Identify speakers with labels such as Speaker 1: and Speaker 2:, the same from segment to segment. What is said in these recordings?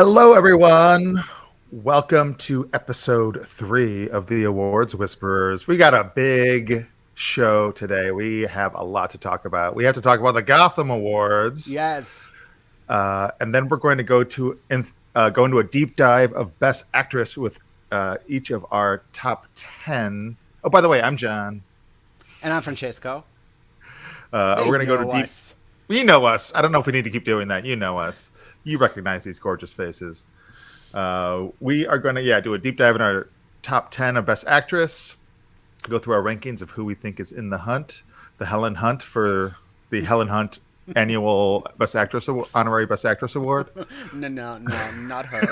Speaker 1: Hello, everyone. Welcome to episode 3 of the Awards Whisperers. We got a big show today. We have a lot to talk about. We have to talk about the Gotham Awards.
Speaker 2: Yes.
Speaker 1: And then we're going to go into a deep dive of Best Actress with each of our top 10. Oh, by the way, I'm John.
Speaker 2: And I'm Cesco.
Speaker 1: We're going to go to deep.
Speaker 2: Us.
Speaker 1: You know us. I don't know if we need to keep doing that. You know us. You recognize these gorgeous faces. We are going to do a deep dive in our top 10 of Best Actress, go through our rankings of who we think is in the hunt, the Helen Hunt for the Helen Hunt annual Best Actress honorary Best Actress Award.
Speaker 2: No, not her.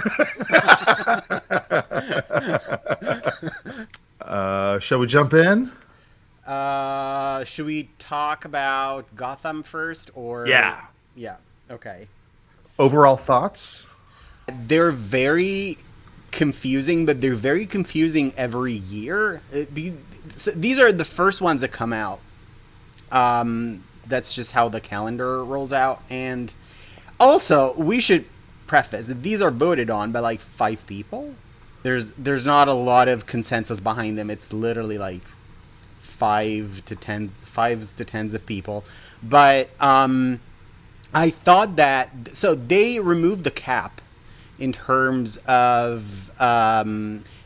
Speaker 1: Shall we jump in?
Speaker 2: Should we talk about Gotham first, or
Speaker 1: Yeah.
Speaker 2: Okay.
Speaker 1: Overall thoughts?
Speaker 2: They're very confusing, but they're very confusing every year. These are the first ones that come out. That's just how the calendar rolls out. And also, we should preface that these are voted on by like 5 people. There's not a lot of consensus behind them. It's literally like 5s to 10s of people. But I thought that, so they removed the cap in terms of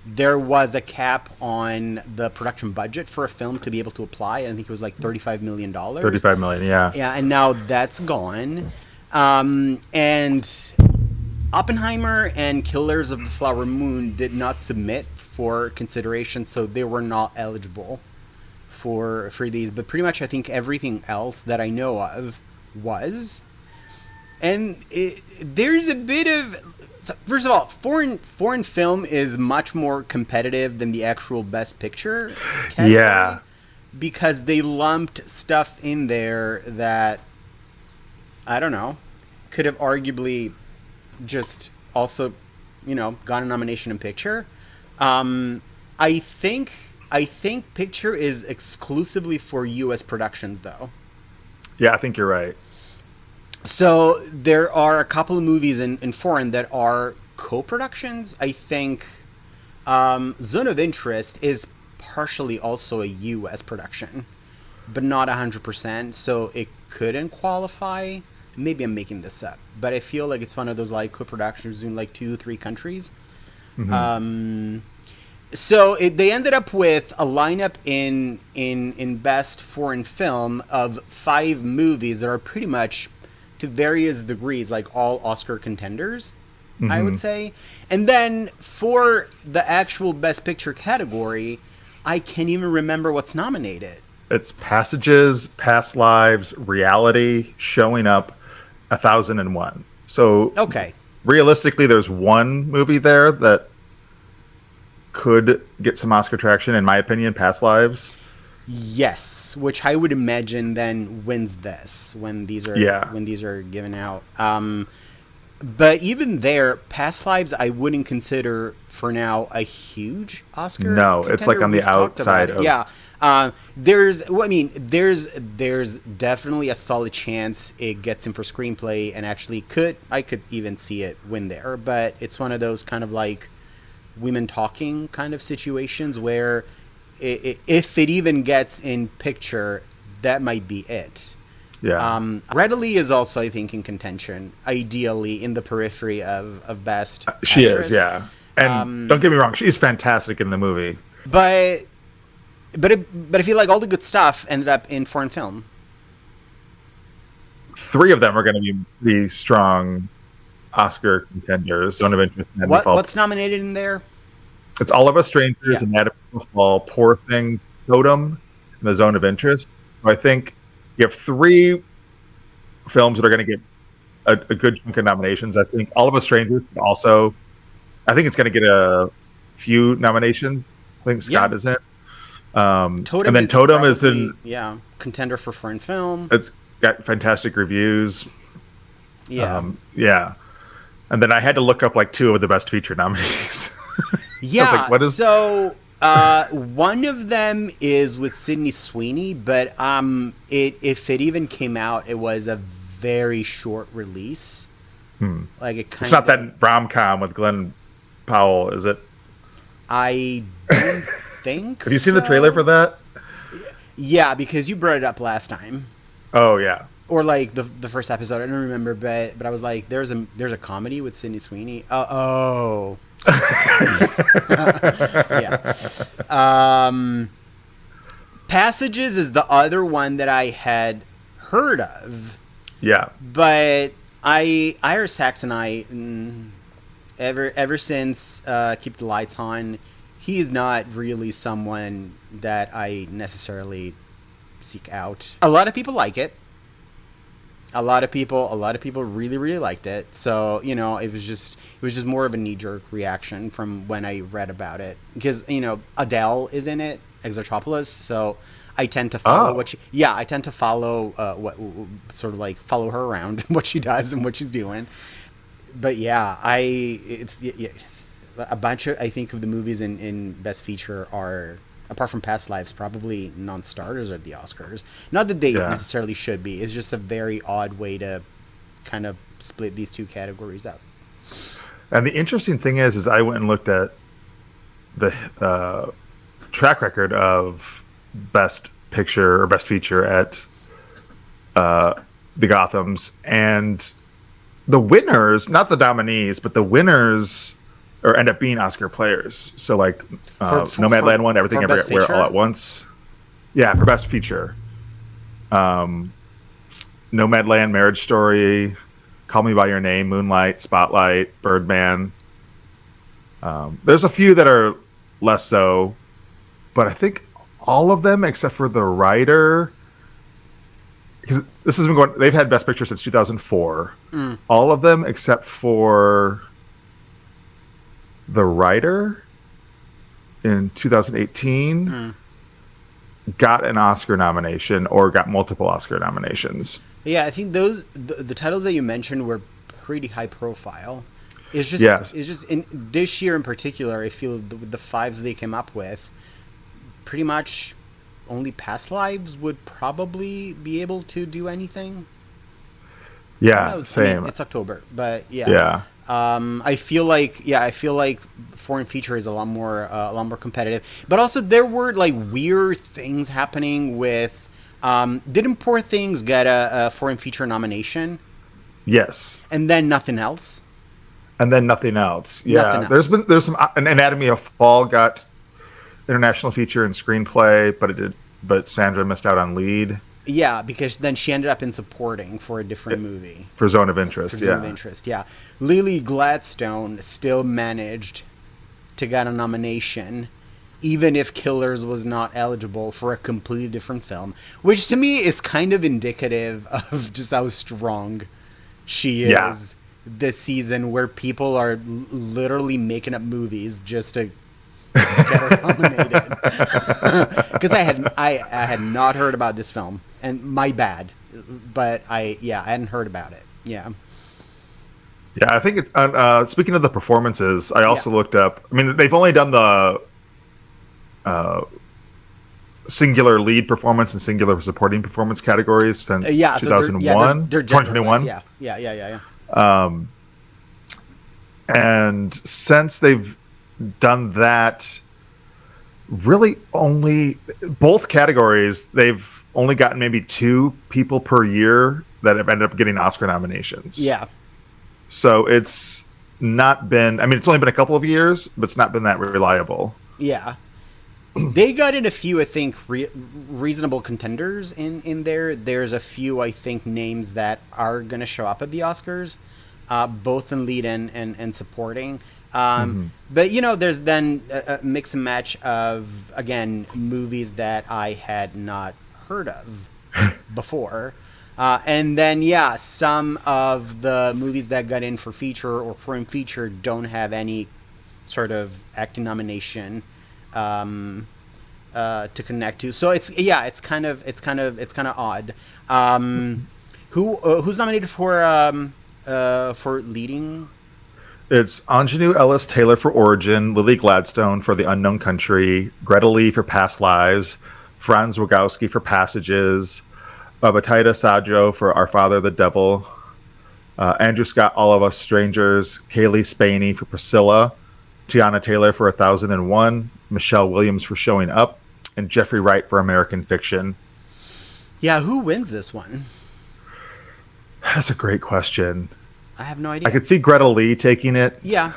Speaker 2: there was a cap on the production budget for a film to be able to apply. I think it was like $35 million.
Speaker 1: $35 million, yeah.
Speaker 2: Yeah, and now that's gone. And Oppenheimer and Killers of the Flower Moon did not submit for consideration, so they were not eligible for these. But pretty much I think everything else that I know of was. And there's a bit of... So first of all, foreign film is much more competitive than the actual Best Picture category.
Speaker 1: Yeah.
Speaker 2: Because they lumped stuff in there that, I don't know, could have arguably just also, gotten a nomination in picture. I think picture is exclusively for U.S. productions, though.
Speaker 1: Yeah, I think you're right.
Speaker 2: So there are a couple of movies in foreign that are co-productions. I think Zone of Interest is partially also a U.S. production, but not 100%. So it couldn't qualify. Maybe I'm making this up, but I feel like it's one of those like co-productions in like 2-3 countries. Mm-hmm. So they ended up with a lineup in Best Foreign Film of 5 movies that are pretty much, to various degrees, like all Oscar contenders, mm-hmm. I would say. And then for the actual Best Picture category, I can't even remember what's nominated.
Speaker 1: It's Passages, Past Lives, Reality, Showing Up, 1001. So
Speaker 2: okay,
Speaker 1: realistically, there's one movie there that could get some Oscar traction, in my opinion, Past Lives.
Speaker 2: Yes, which I would imagine then wins this when these are given out. But even there, Past Lives I wouldn't consider for now a huge Oscar.
Speaker 1: No,
Speaker 2: contender.
Speaker 1: It's like on the outside of.
Speaker 2: Yeah, there's definitely a solid chance it gets in for screenplay, and actually I could even see it win there. But it's one of those kind of like women talking kind of situations where, if it even gets in picture, that might be it.
Speaker 1: Yeah.
Speaker 2: Readily is also, I think, in contention, ideally in the periphery of Best
Speaker 1: She
Speaker 2: Actress.
Speaker 1: is, yeah. And don't get me wrong, she's fantastic in the movie.
Speaker 2: But I feel like all the good stuff ended up in foreign film.
Speaker 1: 3 of them are going to be the strong Oscar contenders. Zone of Interest.
Speaker 2: What's nominated in there?
Speaker 1: It's All of Us Strangers, Anatomy of a Fall, Poor Things, Totem, and The Zone of Interest. So I think you have 3 films that are going to get a good chunk of nominations. I think All of Us Strangers also, I think it's going to get a few nominations. I think Scott is in.
Speaker 2: Totem
Speaker 1: and then Totem is in
Speaker 2: contender for foreign film.
Speaker 1: It's got fantastic reviews.
Speaker 2: Yeah.
Speaker 1: And then I had to look up like 2 of the Best Feature nominees.
Speaker 2: Yeah.
Speaker 1: Like, what is...
Speaker 2: So one of them is with Sydney Sweeney, but if it even came out, it was a very short release. Like it kind
Speaker 1: It's not that rom-com with Glenn Powell, is it?
Speaker 2: I don't think.
Speaker 1: Have you seen the trailer for that?
Speaker 2: Yeah, because you brought it up last time,
Speaker 1: Oh yeah.
Speaker 2: or like the first episode. I don't remember, but I was like, there's a comedy with Sydney Sweeney. Oh. Yeah. Passages is the other one that I had heard of,
Speaker 1: Yeah.
Speaker 2: but Ira Sachs and I, ever since Keep the Lights On, he is not really someone that I necessarily seek out. A lot of people like it. A lot of people really, really liked it. So, it was just more of a knee-jerk reaction from when I read about it. Because, Adele is in it, Exarchopolis, so I tend to follow I tend to follow what sort of like follow her around, what she does and what she's doing. But yeah, it's a bunch of, I think, of the movies in Best Feature are, apart from Past Lives, probably non-starters at the Oscars. Not that they necessarily should be. It's just a very odd way to kind of split these two categories up.
Speaker 1: And the interesting thing is I went and looked at the track record of Best Picture or Best Feature at the Gothams, and the winners, not the nominees, but the winners end up being Oscar players. So like Nomadland won Everything Everywhere All at Once. Yeah, for Best Feature. Nomadland, Marriage Story, Call Me by Your Name, Moonlight, Spotlight, Birdman. There's a few that are less so, but I think all of them except for the writer, because this has been going, they've had Best Picture since 2004. All of them except for the writer in 2018 got an Oscar nomination or got multiple Oscar nominations.
Speaker 2: Yeah, I think the titles that you mentioned were pretty high profile. It's just in this year in particular, I feel the fives they came up with, pretty much only Past Lives would probably be able to do anything.
Speaker 1: Yeah, same.
Speaker 2: I mean, it's October, but yeah.
Speaker 1: Yeah.
Speaker 2: I feel like foreign feature is a lot more competitive. But also there were like weird things happening with. Didn't Poor Things get a foreign feature nomination?
Speaker 1: Yes.
Speaker 2: And then nothing else.
Speaker 1: Yeah.
Speaker 2: Nothing else.
Speaker 1: There's some an Anatomy of Fall got international feature and screenplay, but Sandra missed out on lead.
Speaker 2: Yeah, because then she ended up in supporting for a different movie.
Speaker 1: For Zone of Interest,
Speaker 2: yeah. Lily Gladstone still managed to get a nomination, even if Killers was not eligible for a completely different film, which to me is kind of indicative of just how strong she is this season, where people are literally making up movies just to get her nominated. Because I had not heard about this film, and my bad, but I hadn't heard about it. Yeah,
Speaker 1: I think it's speaking of the performances, I also looked up, I mean, they've only done the singular lead performance and singular supporting performance categories since 2001.
Speaker 2: They're
Speaker 1: 2021.
Speaker 2: Yeah.
Speaker 1: And since they've done that, really only both categories, they've only gotten maybe 2 people per year that have ended up getting Oscar nominations.
Speaker 2: Yeah.
Speaker 1: So it's not been, I mean, it's only been a couple of years, but it's not been that reliable.
Speaker 2: Yeah. They got in a few, I think, reasonable contenders in there. There's a few, I think, names that are going to show up at the Oscars, both in lead and supporting. But, there's then a mix and match of, again, movies that I had not heard of before. And then, some of the movies that got in for feature or foreign feature don't have any sort of acting nomination to connect to. So it's kind of odd. Who's nominated for leading?
Speaker 1: It's Anjanou Ellis Taylor for Origin, Lily Gladstone for The Unknown Country, Greta Lee for Past Lives, Franz Rogowski for Passages, Babataita Sajo for Our Father the Devil, Andrew Scott, All of Us Strangers, Kaylee Spaney for Priscilla, Tiana Taylor for 1001, Michelle Williams for Showing Up, and Jeffrey Wright for American Fiction.
Speaker 2: Yeah, who wins this one?
Speaker 1: That's a great question.
Speaker 2: I have no idea.
Speaker 1: I could see Greta Lee taking it.
Speaker 2: Yeah.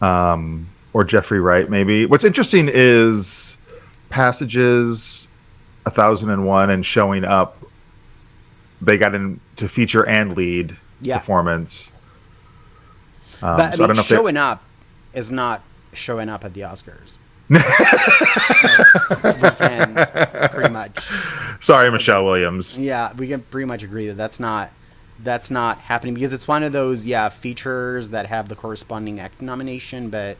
Speaker 1: Or Jeffrey Wright, maybe. What's interesting is Passages, 1001, and Showing Up. They got into feature and lead performance.
Speaker 2: But I mean, Showing Up is not showing up at the Oscars. We can pretty much.
Speaker 1: Sorry, Michelle Williams.
Speaker 2: Yeah, we can pretty much agree that that's not happening, because it's one of those features that have the corresponding acting nomination. But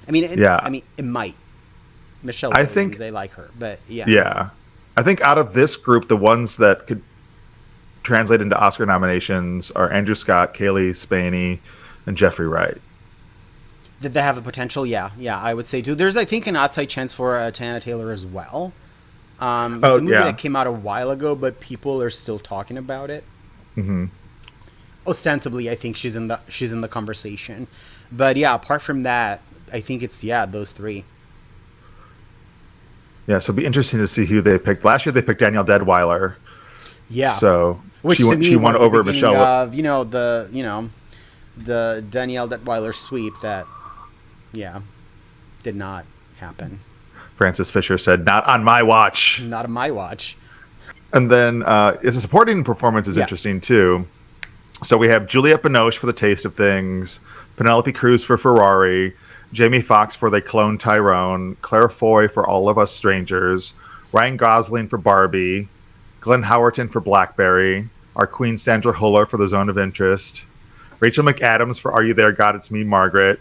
Speaker 2: I mean, it might. Michelle Williams, they like her, but
Speaker 1: yeah. I think out of this group, the ones that could translate into Oscar nominations are Andrew Scott, Kaylee Spaney, and Jeffrey Wright.
Speaker 2: Did they have the potential? Yeah, I would say too. There's, I think, an outside chance for Tiana Taylor as well. It's a movie that came out a while ago, but people are still talking about it.
Speaker 1: Mm-hmm.
Speaker 2: Ostensibly, I think she's in the conversation, but apart from that, I think it's those three.
Speaker 1: Yeah, so it'll be interesting to see who they picked. Last year they picked Danielle Deadwyler.
Speaker 2: Yeah.
Speaker 1: So
Speaker 2: she
Speaker 1: won over Michelle.
Speaker 2: Of, the Danielle Deadwyler sweep that, did not happen.
Speaker 1: Frances Fisher said, "Not on my watch."
Speaker 2: Not on my watch.
Speaker 1: And then the supporting performance is interesting too. So we have Juliette Binoche for The Taste of Things, Penelope Cruz for Ferrari, Jamie Foxx for They Cloned Tyrone, Claire Foy for All of Us Strangers, Ryan Gosling for Barbie, Glenn Howerton for Blackberry, our queen Sandra Hüller for The Zone of Interest, Rachel McAdams for Are You There, God? It's Me, Margaret,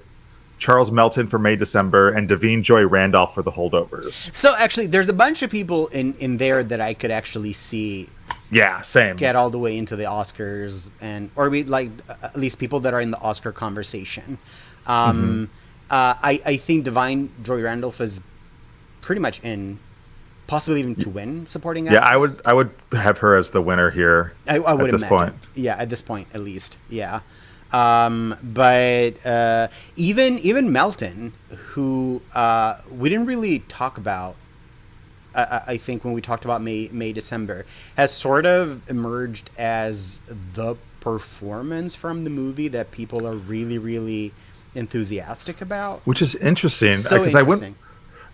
Speaker 1: Charles Melton for May, December, and Davine Joy Randolph for The Holdovers.
Speaker 2: So actually, there's a bunch of people in there that I could actually see.
Speaker 1: Yeah, same.
Speaker 2: Get all the way into the Oscars, or at least people that are in the Oscar conversation. I think Davine Joy Randolph is pretty much in, possibly even to win supporting actress.
Speaker 1: Yeah, I would have her as the winner here.
Speaker 2: I would
Speaker 1: at this
Speaker 2: imagine.
Speaker 1: point.
Speaker 2: Yeah, at this point at least. Yeah. But even Melton, who we didn't really talk about, I think when we talked about May December, has sort of emerged as the performance from the movie that people are really, really enthusiastic about.
Speaker 1: Which is interesting.
Speaker 2: So
Speaker 1: because
Speaker 2: interesting.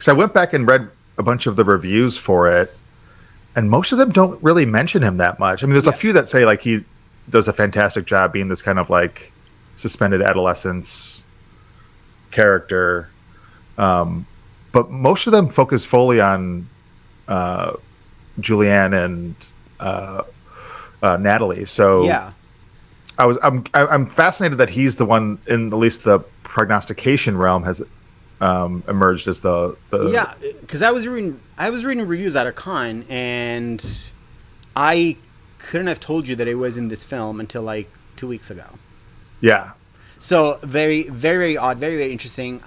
Speaker 1: I went back and read a bunch of the reviews for it, and most of them don't really mention him that much. I mean, there's a few that say like he does a fantastic job being this kind of like suspended adolescence character, but most of them focus fully on Julianne and Natalie. So I'm fascinated that he's the one in at least the prognostication realm has emerged as the
Speaker 2: because I was reading reviews at a con, and I couldn't have told you that it was in this film until like 2 weeks ago.
Speaker 1: Yeah.
Speaker 2: So very, very, very odd, very, very interesting.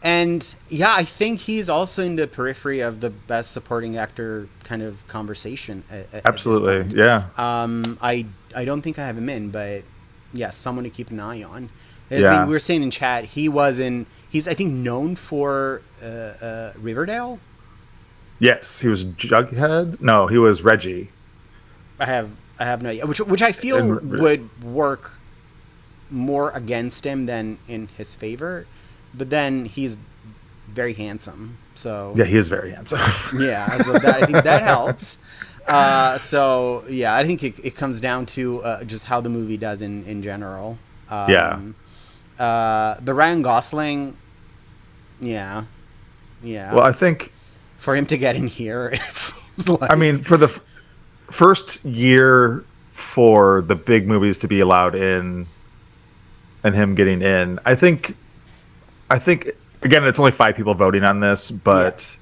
Speaker 2: And I think he's also in the periphery of the best supporting actor kind of conversation.
Speaker 1: Absolutely, yeah.
Speaker 2: I don't think I have him in, but someone to keep an eye on. I mean, we were saying in chat, he's I think known for Riverdale. Yes,
Speaker 1: he was Jughead. No, he was Reggie.
Speaker 2: I have no idea, which I feel would work more against him than in his favor. But then he's very handsome, so
Speaker 1: he is very handsome.
Speaker 2: So I think that helps. I think it comes down to just how the movie does in general. The Ryan Gosling, Well,
Speaker 1: I think
Speaker 2: for him to get in here, it seems like.
Speaker 1: I mean, for the first year for the big movies to be allowed in, and him getting in, I think again, it's only 5 people voting on this, but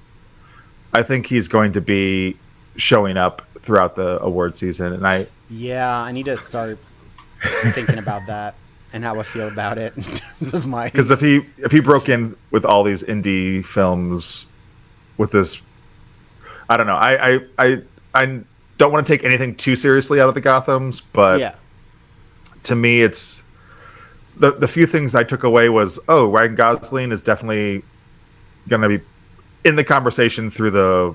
Speaker 1: I think he's going to be showing up throughout the award season, and I
Speaker 2: need to start thinking about that and how I feel about it in terms of my,
Speaker 1: because if he broke in with all these indie films with this, I don't know, I don't want to take anything too seriously out of the Gothams, but
Speaker 2: Yeah.
Speaker 1: to me, it's the few things I took away was, oh, Ryan Gosling is definitely going to be in the conversation through the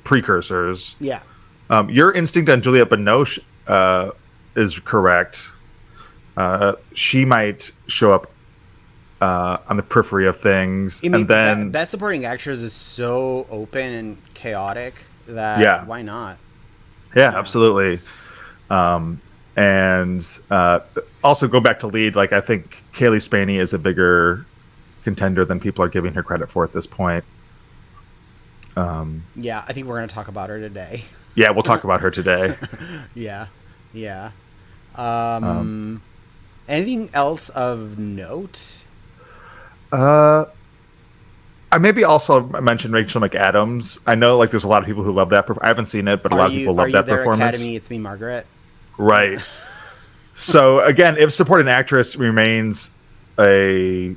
Speaker 1: precursors.
Speaker 2: Yeah.
Speaker 1: Your instinct on Juliette Binoche is correct. She might show up on the periphery of things,
Speaker 2: I mean,
Speaker 1: and then
Speaker 2: Best Supporting Actress is so open and chaotic that why not?
Speaker 1: Yeah, absolutely. And also go back to lead. Like, I think Kaylee Spaney is a bigger contender than people are giving her credit for at this point.
Speaker 2: Yeah, I think we're going to talk about her today.
Speaker 1: Yeah, we'll talk about her today.
Speaker 2: Yeah. Anything else of note?
Speaker 1: I maybe also mentioned Rachel McAdams. I know, like, there's a lot of people who love that. I haven't seen it, but a lot of people love that performance.
Speaker 2: Academy, it's me, Margaret.
Speaker 1: Right. So again, if supporting actress remains a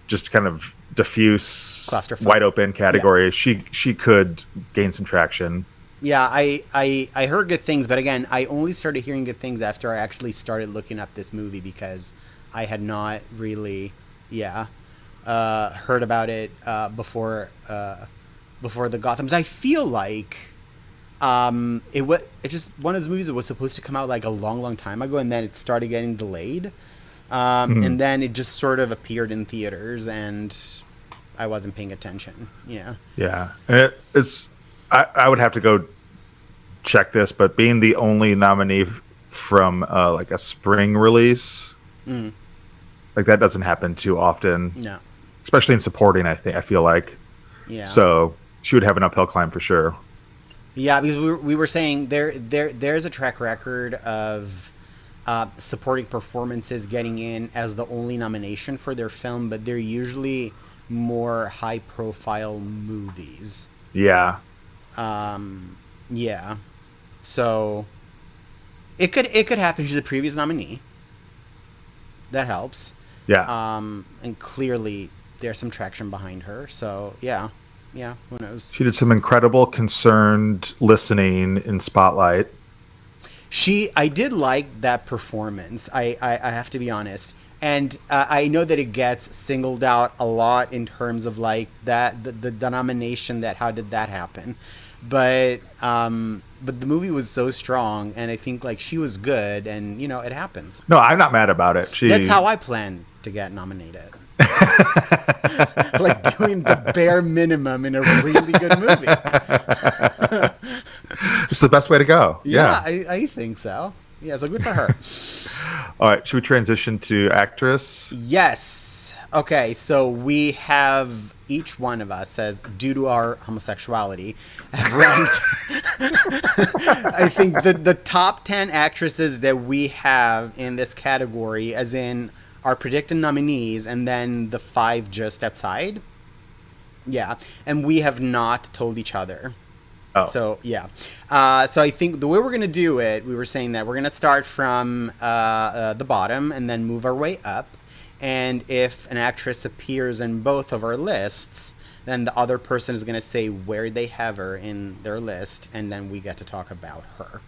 Speaker 1: just kind of diffuse, wide open category, she could gain some traction.
Speaker 2: Yeah, I heard good things, but again, I only started hearing good things after I actually started looking up this movie because I had not really, heard about it before the Gothams. I feel like it's just one of those movies that was supposed to come out like a long time ago, and then it started getting delayed, and then it just sort of appeared in theaters, and I wasn't paying attention.
Speaker 1: Yeah, and it's I would have to go check this, but being the only nominee from like a spring release, like that doesn't happen too often.
Speaker 2: No,
Speaker 1: especially in supporting. I feel like, so she would have an uphill climb for sure.
Speaker 2: Yeah, because we were saying there's a track record of supporting performances getting in as the only nomination for their film, but they're usually more high profile movies.
Speaker 1: Yeah.
Speaker 2: Yeah. So it could happen. She's a previous nominee. That helps.
Speaker 1: Yeah.
Speaker 2: And clearly there's some traction behind her. So yeah, who knows?
Speaker 1: She did some incredible concerned listening in Spotlight.
Speaker 2: I did like that performance. I have to be honest. And I know that it gets singled out a lot in terms of like that the nomination, that how did that happen? But the movie was so strong, and I think like she was good, and it happens.
Speaker 1: No, I'm not mad about it.
Speaker 2: That's how I plan to get nominated. Like doing the bare minimum in a really good movie.
Speaker 1: It's the best way to go.
Speaker 2: Yeah. I think so. Yeah, so good for her.
Speaker 1: All right, should we transition to actress?
Speaker 2: Yes. Okay, so we have each one of us, as due to our homosexuality, have ranked I think the top 10 actresses that we have in this category, as in our predicted nominees, and then the 5 just outside. Yeah, and we have not told each other.
Speaker 1: Oh.
Speaker 2: So, yeah. So I think the way we're going to do it, we were saying that we're going to start from the bottom and then move our way up. And if an actress appears in both of our lists, then the other person is going to say where they have her in their list, and then we get to talk about her.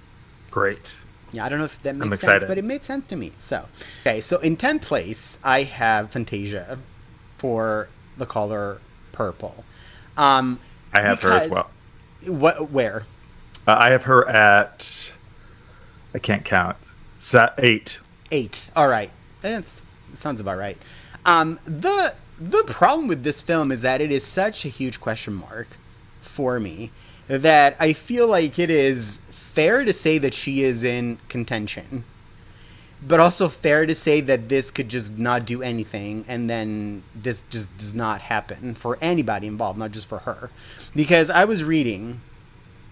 Speaker 1: Great.
Speaker 2: Yeah, I don't know if that makes sense, but it made sense to me. So in 10th place, I have Fantasia for The Color Purple.
Speaker 1: I have her as well.
Speaker 2: Where?
Speaker 1: I have her at, I can't count, 8.
Speaker 2: 8. All right. That sounds about right. The problem with this film is that it is such a huge question mark for me that I feel like it is fair to say that she is in contention, but also fair to say that this could just not do anything, and then this just does not happen for anybody involved, not just for her. Because I was reading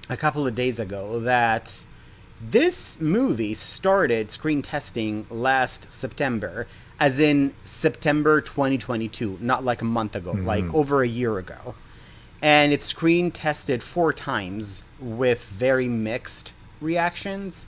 Speaker 2: a couple of days ago that this movie started screen testing last September, as in September 2022, not like a month ago, like over a year ago. And it's screen tested 4 times with very mixed reactions.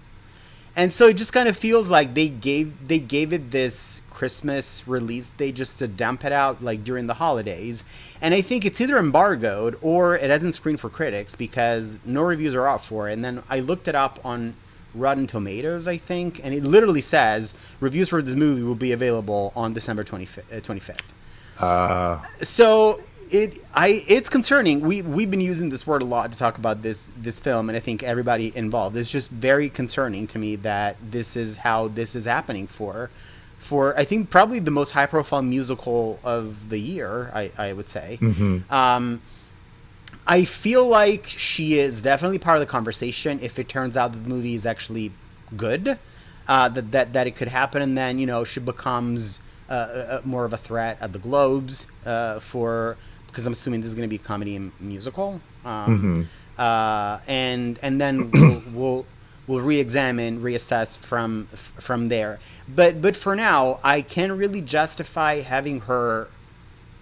Speaker 2: And so it just kind of feels like they gave it this Christmas release day just to dump it out like during the holidays. And I think it's either embargoed or it hasn't screened for critics because no reviews are out for it. And then I looked it up on Rotten Tomatoes, I think, and it literally says reviews for this movie will be available on December 25th. So it's concerning. We've been using this word a lot to talk about this film, and I think everybody involved. It's just very concerning to me that this is how this is happening for I think probably the most high profile musical of the year. I would say.
Speaker 1: Mm-hmm.
Speaker 2: I feel like she is definitely part of the conversation if it turns out that the movie is actually good, that it could happen, and then she becomes more of a threat at the Globes because I'm assuming this is going to be a comedy and musical, and then we'll reassess from there. But for now, I can't really justify having her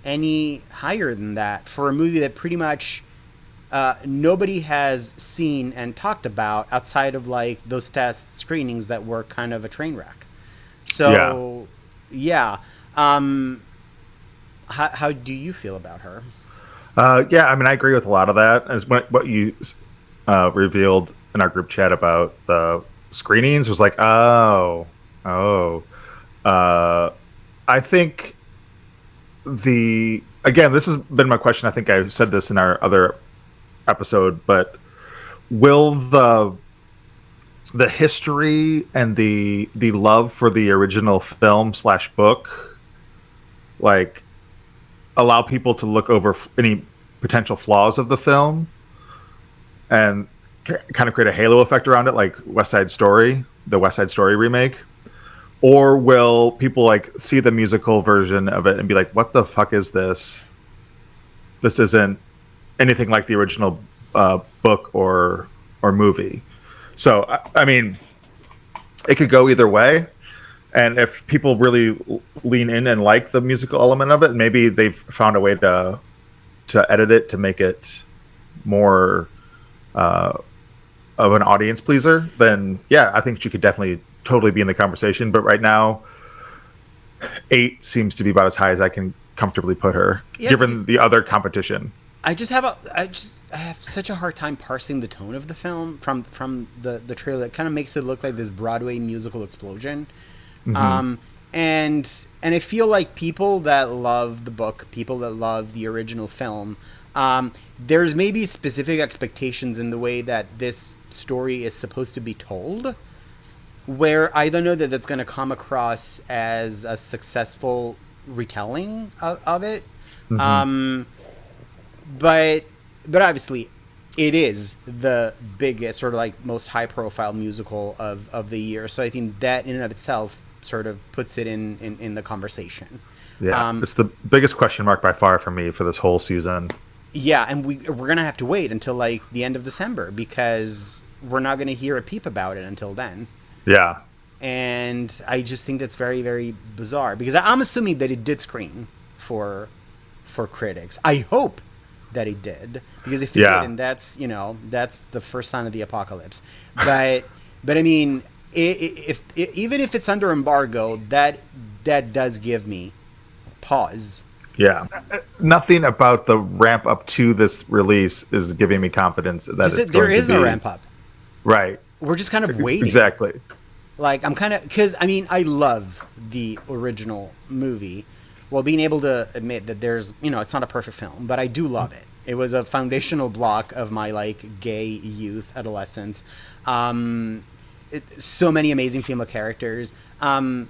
Speaker 2: any higher than that for a movie that pretty much nobody has seen and talked about outside of like those test screenings that were kind of a train wreck. So yeah. How do you feel about her?
Speaker 1: Yeah, I mean, I agree with a lot of that. As what you revealed in our group chat about the screenings was like, I think again, this has been my question. I think I said this in our other episode, but will the history and the love for the original film / book like allow people to look over any potential flaws of the film and kind of create a halo effect around it, like the West Side Story remake? Or will people like see the musical version of it and be like, what the fuck is this? This isn't anything like the original book or movie. So, I mean, it could go either way. And if people really lean in and like the musical element of it, maybe they've found a way to edit it to make it more of an audience pleaser, then yeah, I think she could definitely totally be in the conversation. But right now, 8 seems to be about as high as I can comfortably put her, given the other competition.
Speaker 2: I have such a hard time parsing the tone of the film from the trailer. It kind of makes it look like this Broadway musical explosion. Mm-hmm. And I feel like people that love the book, people that love the original film, there's maybe specific expectations in the way that this story is supposed to be told, where I don't know that that's going to come across as a successful retelling of it. Mm-hmm. But obviously, it is the biggest, sort of like most high profile musical of the year. So I think that in and of itself sort of puts it in the conversation.
Speaker 1: Yeah, it's the biggest question mark by far for me for this whole season.
Speaker 2: Yeah, and we're going to have to wait until like the end of December because we're not going to hear a peep about it until then.
Speaker 1: Yeah.
Speaker 2: And I just think that's very, very bizarre because I'm assuming that it did screen for critics. I hope that it did, because if it didn't, that's the first sign of the apocalypse. But I mean, even if it's under embargo, that does give me pause.
Speaker 1: Yeah, nothing about the ramp up to this release is giving me confidence that
Speaker 2: there is no ramp up.
Speaker 1: Right.
Speaker 2: We're just kind of waiting.
Speaker 1: Exactly.
Speaker 2: Like, I'm kind of, because I mean, I love the original movie. Well, being able to admit that there's, it's not a perfect film, but I do love it. It was a foundational block of my like gay youth, adolescence. So many amazing female characters. The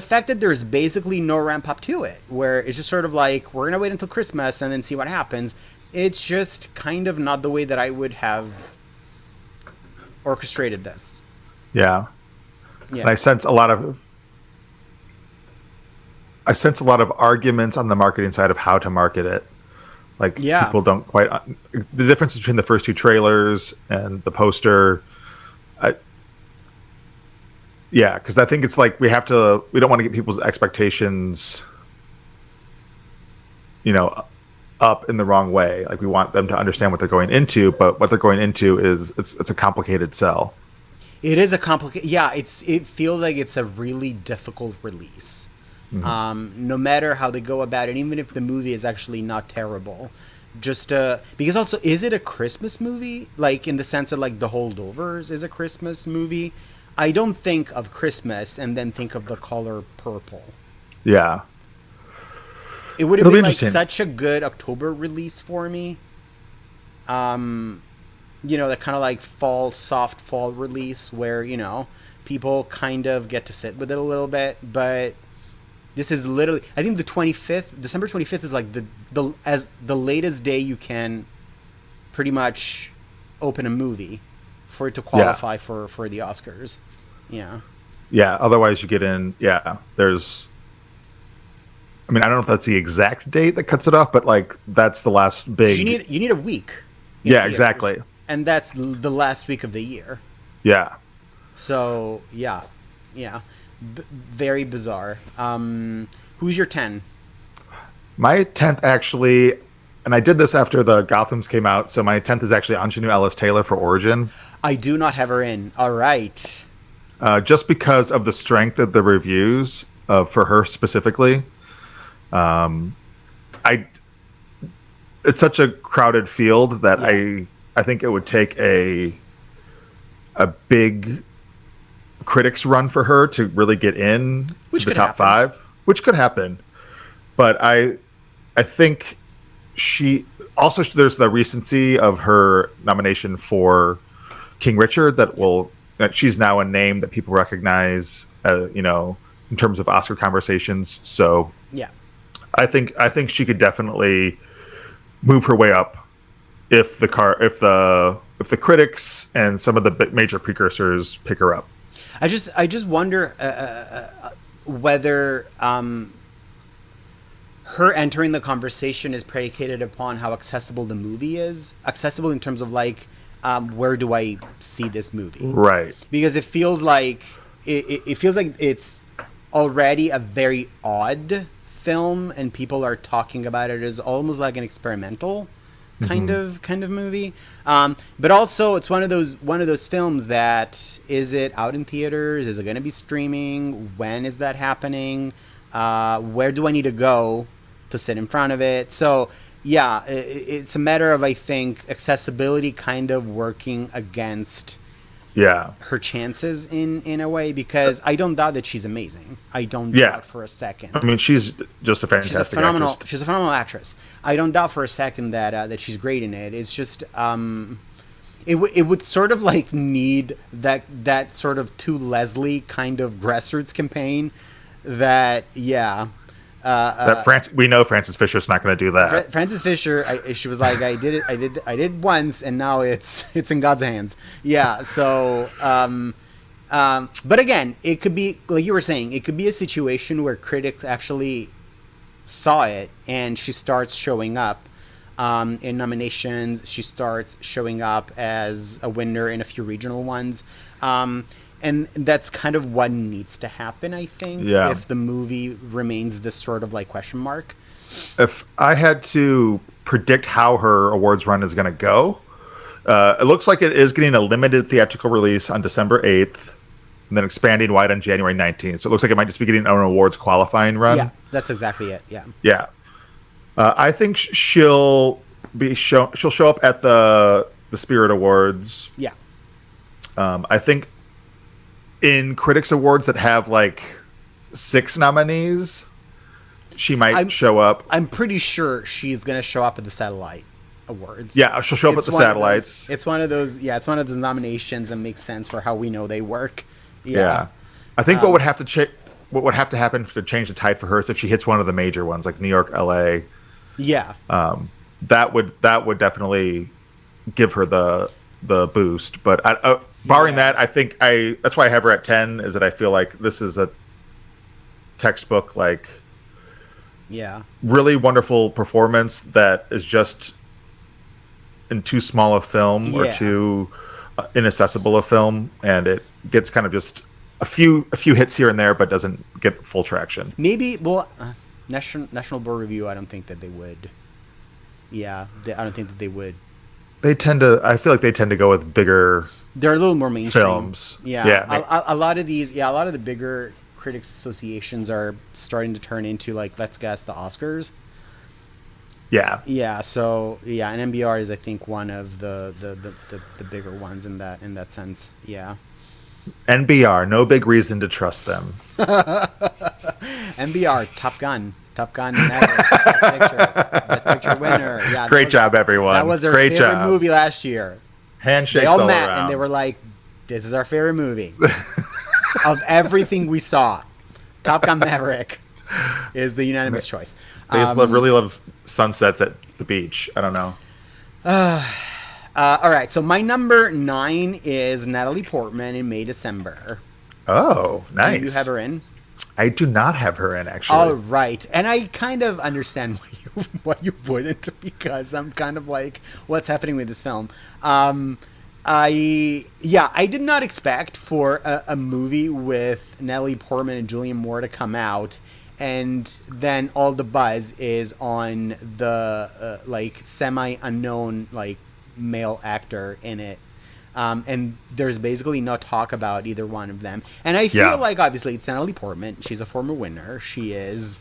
Speaker 2: fact that there's basically no ramp up to it, where it's just sort of like, we're going to wait until Christmas and then see what happens. It's just kind of not the way that I would have orchestrated this.
Speaker 1: Yeah. And I sense a lot of arguments on the marketing side of how to market it. Like, people don't quite... the difference between the first two trailers and the poster... because I think it's like we don't want to get people's expectations, up in the wrong way. Like, we want them to understand what they're going into, but what they're going into is it's a complicated sell.
Speaker 2: It is a complicated. Yeah, it feels like it's a really difficult release. No matter how they go about it, even if the movie is actually not terrible, just because also is it a Christmas movie? Like in the sense of like The Holdovers is a Christmas movie. I don't think of Christmas and then think of the color purple.
Speaker 1: Yeah.
Speaker 2: It would have
Speaker 1: It'll be
Speaker 2: been like
Speaker 1: interesting.
Speaker 2: such a good October release for me. That kind of like soft fall release where, people kind of get to sit with it a little bit. But this is literally, I think December 25th is like the latest day you can pretty much open a movie for it to qualify for the Oscars. Yeah.
Speaker 1: Yeah. Otherwise, you get in. Yeah. There's. I mean, I don't know if that's the exact date that cuts it off, but like that's the last big.
Speaker 2: You need a week.
Speaker 1: Yeah.
Speaker 2: theaters,
Speaker 1: Exactly.
Speaker 2: and that's the last week of the year.
Speaker 1: Yeah.
Speaker 2: So yeah. Very bizarre. Who's your 10?
Speaker 1: My 10th actually, and I did this after the Gothams came out, so my 10th is actually Anjanou Ellis-Taylor for Origin.
Speaker 2: I do not have her in. All right.
Speaker 1: Just because of the strength of the reviews for her specifically. It's such a crowded field that I think it would take a big critics run for her to really get in to the top 5, which could happen. But I think there's the recency of her nomination for King Richard that she's now a name that people recognize, in terms of Oscar conversations. So
Speaker 2: yeah,
Speaker 1: I think she could definitely move her way up if the critics and some of the major precursors pick her up.
Speaker 2: I just wonder whether her entering the conversation is predicated upon how accessible the movie is. Accessible in terms of like, where do I see this movie?
Speaker 1: Right.
Speaker 2: Because it feels like it's already a very odd film, and people are talking about it as almost like an experimental kind of movie. But also, it's one of those films that, is it out in theaters? Is it going to be streaming? When is that happening? Where do I need to go to sit in front of it? So yeah, it's a matter of, I think, accessibility kind of working against her chances in a way, because I don't doubt that she's amazing. I don't doubt for a second.
Speaker 1: I mean, she's just a fantastic actress.
Speaker 2: She's a phenomenal actress. I don't doubt for a second that she's great in it. It's just it would sort of like need that sort of To Leslie kind of grassroots campaign that
Speaker 1: we know Frances Fisher's not going to do that.
Speaker 2: Frances Fisher, she was like, I did it once, and now it's in God's hands. Yeah. So, but again, it could be like you were saying. It could be a situation where critics actually saw it, and she starts showing up in nominations. She starts showing up as a winner in a few regional ones. And that's kind of what needs to happen, I think, if the movie remains this sort of like question mark.
Speaker 1: If I had to predict how her awards run is going to go, it looks like it is getting a limited theatrical release on December 8th, and then expanding wide on January 19th. So it looks like it might just be getting an awards qualifying run.
Speaker 2: Yeah, that's exactly it. Yeah.
Speaker 1: Yeah. I think she'll show up at the Spirit Awards.
Speaker 2: Yeah.
Speaker 1: I think in Critics Awards that have like 6 nominees, she might show up.
Speaker 2: I'm pretty sure she's going to show up at the Satellite Awards.
Speaker 1: Yeah, she'll show up at the Satellites.
Speaker 2: It's one of those nominations that makes sense for how we know they work.
Speaker 1: Yeah. I think what would have to happen to change the tide for her is if she hits one of the major ones like New York, LA.
Speaker 2: Yeah.
Speaker 1: That would definitely give her the boost, but barring that, I think that's why I have her at 10, is that I feel like this is a textbook, like, really wonderful performance that is just in too small a film or too inaccessible a film, and it gets kind of just a few hits here and there, but doesn't get full traction.
Speaker 2: Maybe, National Board Review, I don't think that they would. Yeah, I don't think that they would.
Speaker 1: I feel like they tend to go with bigger
Speaker 2: They're a little more mainstream.
Speaker 1: films.
Speaker 2: Yeah. A lot of these, a lot of the bigger critics associations are starting to turn into like, let's guess, the Oscars.
Speaker 1: Yeah.
Speaker 2: Yeah. So yeah, and MBR is, I think, one of the bigger ones in that sense. Yeah.
Speaker 1: NBR, no big reason to trust them.
Speaker 2: MBR, Top Gun, Maverick, Best Picture winner. Yeah,
Speaker 1: Great job, everyone.
Speaker 2: That was their
Speaker 1: Great
Speaker 2: favorite
Speaker 1: job.
Speaker 2: movie last year.
Speaker 1: Handshakes
Speaker 2: They all
Speaker 1: all
Speaker 2: met
Speaker 1: around.
Speaker 2: and they were like, "This is our favorite movie of everything we saw." Top Gun Maverick is the unanimous choice.
Speaker 1: They just really love sunsets at the beach. I don't know.
Speaker 2: All right, so my number 9 is Natalie Portman in May December.
Speaker 1: Oh, nice.
Speaker 2: Do you have her in?
Speaker 1: I do not have her in, actually.
Speaker 2: All right, and I kind of understand why you wouldn't, because I'm kind of like, what's happening with this film? I did not expect for a movie with Natalie Portman and Julianne Moore to come out, and then all the buzz is on the like semi-unknown like male actor in it. And there's basically no talk about either one of them. And I feel like, obviously, it's Natalie Portman. She's a former winner. She is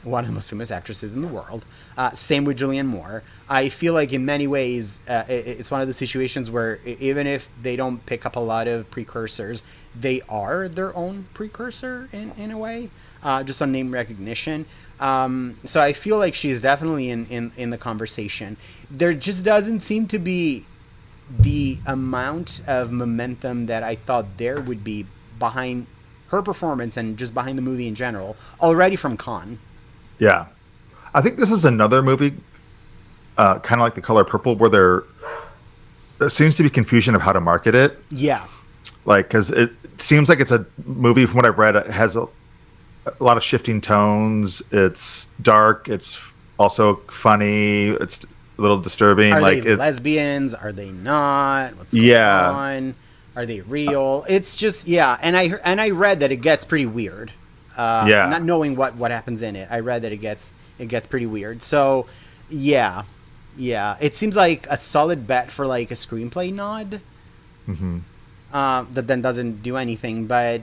Speaker 2: one of the most famous actresses in the world. Same with Julianne Moore. I feel like in many ways, it's one of those situations where even if they don't pick up a lot of precursors, they are their own precursor in a way, just on name recognition. So I feel like she's definitely in the conversation. There just doesn't seem to be the amount of momentum that I thought there would be behind her performance and just behind the movie in general already from Cannes.
Speaker 1: Yeah. I think this is another movie, kind of like The Color Purple, where there seems to be confusion of how to market it.
Speaker 2: Yeah.
Speaker 1: Like, because it seems like it's a movie, from what I've read, it has a lot of shifting tones. It's dark. It's also funny. It's a little disturbing.
Speaker 2: Are
Speaker 1: like,
Speaker 2: they lesbians? Are they not? What's going on? Are they real? It's just, and I read that it gets pretty weird. Not knowing what happens in it, I read that it gets pretty weird. So yeah, it seems like a solid bet for like a screenplay nod. Mm-hmm. That then doesn't do anything, but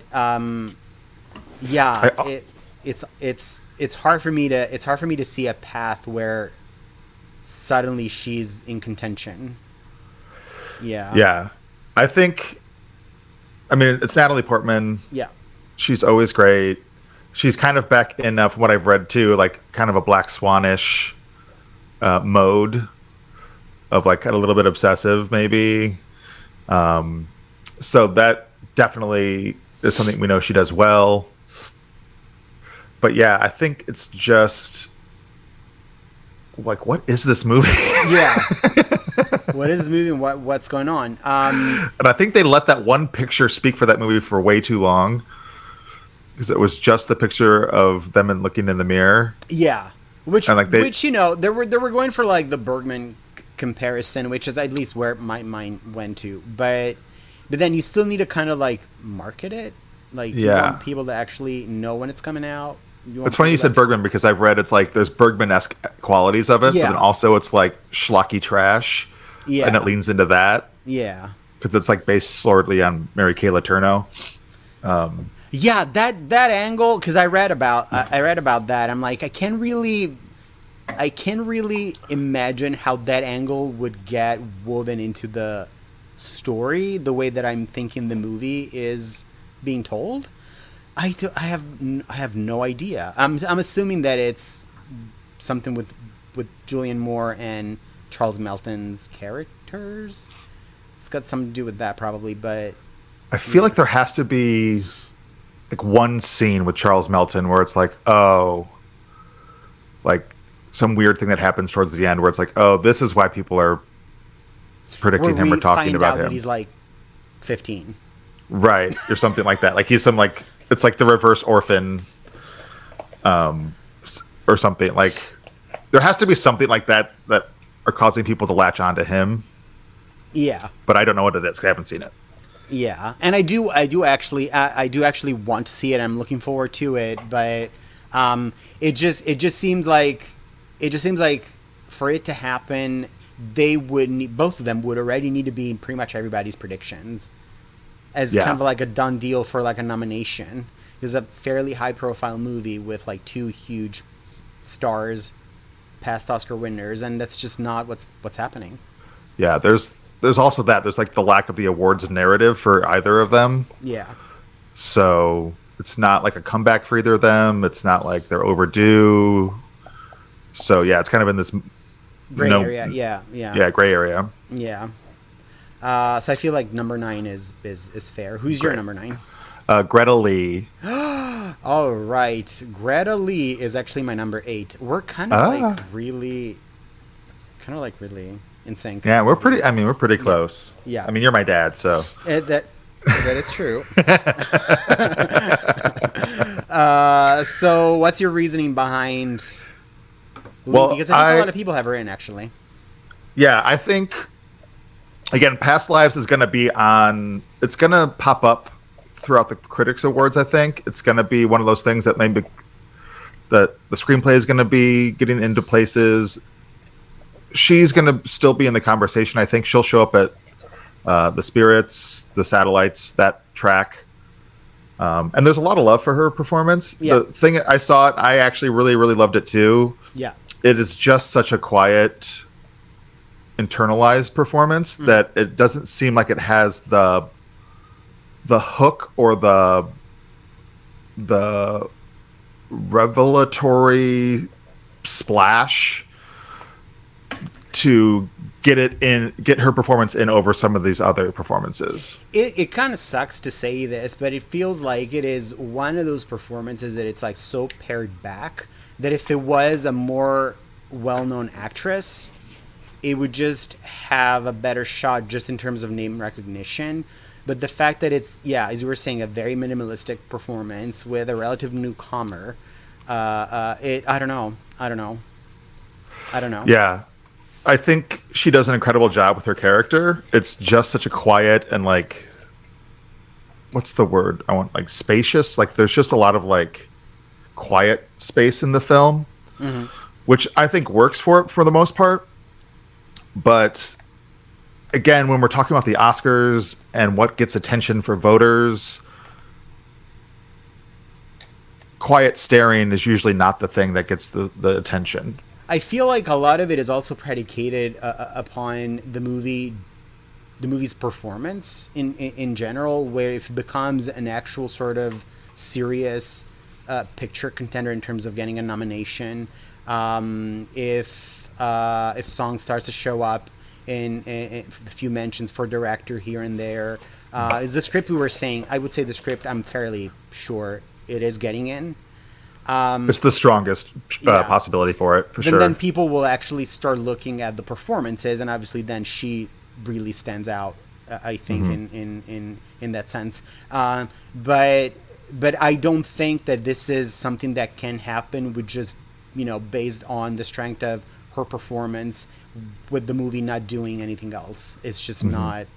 Speaker 2: it's hard for me to see a path where suddenly she's in contention. Yeah.
Speaker 1: I think, I mean, it's Natalie Portman.
Speaker 2: Yeah.
Speaker 1: She's always great. She's kind of back in, from what I've read too, like kind of a Black Swan-ish mode of like a little bit obsessive maybe. So that definitely is something we know she does well. But yeah, I think it's just like, what is this movie?
Speaker 2: Yeah. What is this movie and what's going on?
Speaker 1: And I think they let that one picture speak for that movie for way too long, because it was just the picture of them and looking in the mirror.
Speaker 2: Yeah. Which you know, they were going for like the Bergman comparison, which is at least where my mind went to. But then you still need to kind of like market it. Like, you want people to actually know when it's coming out.
Speaker 1: It's funny you said Bergman, because I've read it's like there's Bergman-esque qualities of it, but then also it's like schlocky trash, and it leans into that.
Speaker 2: Yeah,
Speaker 1: because it's like based solely on Mary Kay Letourneau.
Speaker 2: That angle, because I read about that. I'm like, I can't really imagine how that angle would get woven into the story the way that I'm thinking the movie is being told. I have no idea. I'm assuming that it's something with Julianne Moore and Charles Melton's characters. It's got something to do with that probably, but
Speaker 1: I feel like there has to be like one scene with Charles Melton where it's like, like some weird thing that happens towards the end where it's like, this is why people are predicting him or talking about him.
Speaker 2: That he's like 15,
Speaker 1: right, or something like that. Like he's some like, it's like the reverse orphan, or something. Like there has to be something like that are causing people to latch onto him.
Speaker 2: Yeah,
Speaker 1: but I don't know what it is, 'cause I haven't seen it.
Speaker 2: Yeah, and I do actually want to see it. I'm looking forward to it, but it just seems like for it to happen, they would need, both of them would already need to be in pretty much everybody's predictions as
Speaker 1: Yeah.
Speaker 2: kind of like a done deal for like a nomination. It's a fairly high profile movie with like two huge stars, past Oscar winners, and that's just not what's happening.
Speaker 1: Yeah, there's also that. There's like the lack of the awards narrative for either of them.
Speaker 2: Yeah.
Speaker 1: So it's not like a comeback for either of them. It's not like they're overdue. So yeah, it's kind of in this
Speaker 2: Gray area. Yeah.
Speaker 1: gray area.
Speaker 2: Yeah. So I feel like number 9 is fair. Who's your
Speaker 1: Great.
Speaker 2: number 9?
Speaker 1: Greta Lee.
Speaker 2: All right, Greta Lee is actually my number 8. We're kind of really in sync.
Speaker 1: Yeah, we're pretty. I mean, we're pretty close.
Speaker 2: Yeah.
Speaker 1: I mean, you're my dad, so.
Speaker 2: That is true. So what's your reasoning behind?
Speaker 1: Well,
Speaker 2: because I think a lot of people have written actually.
Speaker 1: Yeah, I think again, Past Lives is going to be on. It's going to pop up throughout the Critics Awards. I think it's going to be one of those things that maybe the screenplay is going to be getting into places. She's going to still be in the conversation. I think she'll show up at the Spirits, the Satellites, that track. And there's a lot of love for her performance.
Speaker 2: Yeah.
Speaker 1: The thing I saw it, I actually really, really loved it too.
Speaker 2: Yeah.
Speaker 1: It is just such a quiet, internalized performance that it doesn't seem like it has the hook or the revelatory splash to get her performance in over some of these other performances.
Speaker 2: It kind of sucks to say this, but it feels like it is one of those performances that it's like so pared back that if it was a more well-known actress, it would just have a better shot just in terms of name recognition. But the fact that it's, yeah, as you were saying, a very minimalistic performance with a relative newcomer, I don't know.
Speaker 1: Yeah. I think she does an incredible job with her character. It's just such a quiet and like, what's the word I want? Like spacious. Like there's just a lot of like quiet space in the film, which I think works for it for the most part. But again, when we're talking about the Oscars and what gets attention for voters, quiet staring is usually not the thing that gets the attention.
Speaker 2: I feel like a lot of it is also predicated upon the movie's performance in general, where if it becomes an actual sort of serious picture contender in terms of getting a nomination, if song starts to show up in a few mentions for director here and there, is the script we were saying? I would say the script, I'm fairly sure it is getting in.
Speaker 1: It's the strongest possibility for it, for sure.
Speaker 2: Then people will actually start looking at the performances, and obviously then she really stands out, I think, in that sense. But I don't think that this is something that can happen with just, based on the strength of her performance with the movie not doing anything else. It's just not,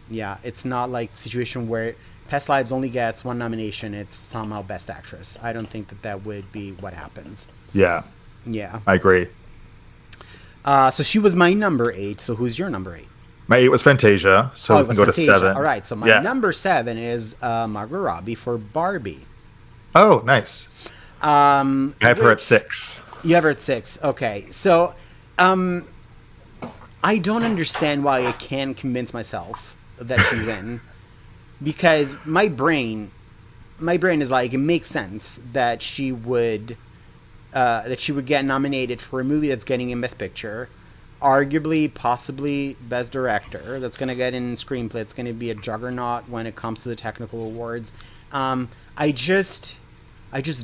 Speaker 2: it's not like a situation where Past Lives only gets one nomination. It's somehow Best Actress. I don't think that would be what happens.
Speaker 1: Yeah.
Speaker 2: Yeah.
Speaker 1: I agree.
Speaker 2: So she was my number 8. So who's your number 8?
Speaker 1: My 8 was Fantasia, so we can go
Speaker 2: Fantasia.
Speaker 1: to 7.
Speaker 2: All right, so my number 7 is Margot Robbie for Barbie.
Speaker 1: Oh, nice. I have her at 6.
Speaker 2: You have her at 6. Okay, so I don't understand why I can't convince myself that she's in. Because my brain is like, it makes sense that she would get nominated for a movie that's getting in Best Picture, arguably, possibly Best Director. That's going to get in Screenplay. It's going to be a juggernaut when it comes to the technical awards. I just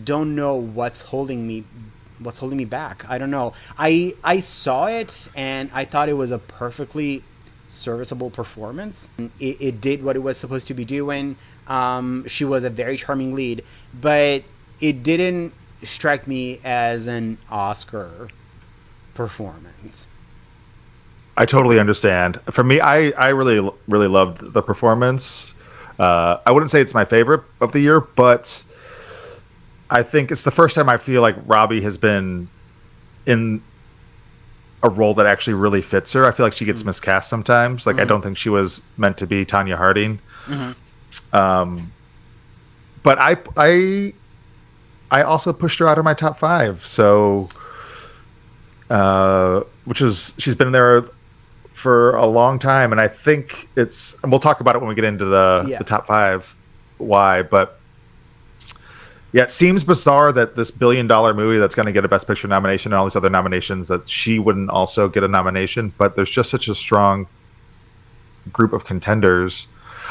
Speaker 2: don't know what's holding me back. I don't know. I saw it and I thought it was a perfectly serviceable performance. It did what it was supposed to be doing. She was a very charming lead, but it didn't strike me as an Oscar performance.
Speaker 1: I totally understand. For me, I really, really loved the performance. I wouldn't say it's my favorite of the year, but I think it's the first time I feel like Robbie has been in a role that actually really fits her. I feel like she gets miscast sometimes. Like I don't think she was meant to be Tanya Harding. But I also pushed her out of my top 5. So, which is she's been there for a long time, and I think it's. And we'll talk about it when we get into the top 5. Why, but yeah, it seems bizarre that this $1 billion movie that's going to get a Best Picture nomination and all these other nominations that she wouldn't also get a nomination. But there's just such a strong group of contenders.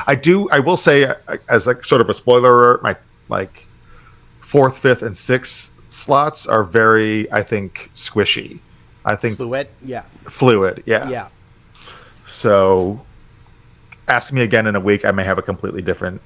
Speaker 1: I will say, as like sort of a spoiler alert, my like 4th, 5th, and 6th slots are very, I think, squishy. I think
Speaker 2: fluid,
Speaker 1: yeah. So, ask me again in a week. I may have a completely different.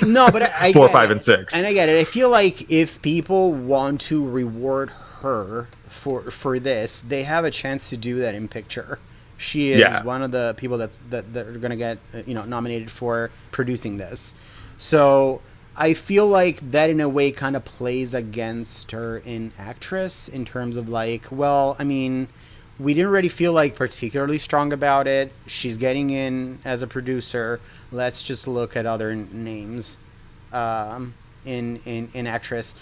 Speaker 2: No, but I
Speaker 1: 4, 5, and 6,
Speaker 2: and I get it. I feel like if people want to reward her for this, they have a chance to do that in picture. She is one of the people that are going to get nominated for producing this. So I feel like that in a way kind of plays against her in actress in terms of like, well, I mean, we didn't really feel like particularly strong about it. She's getting in as a producer. Let's just look at other names in actress.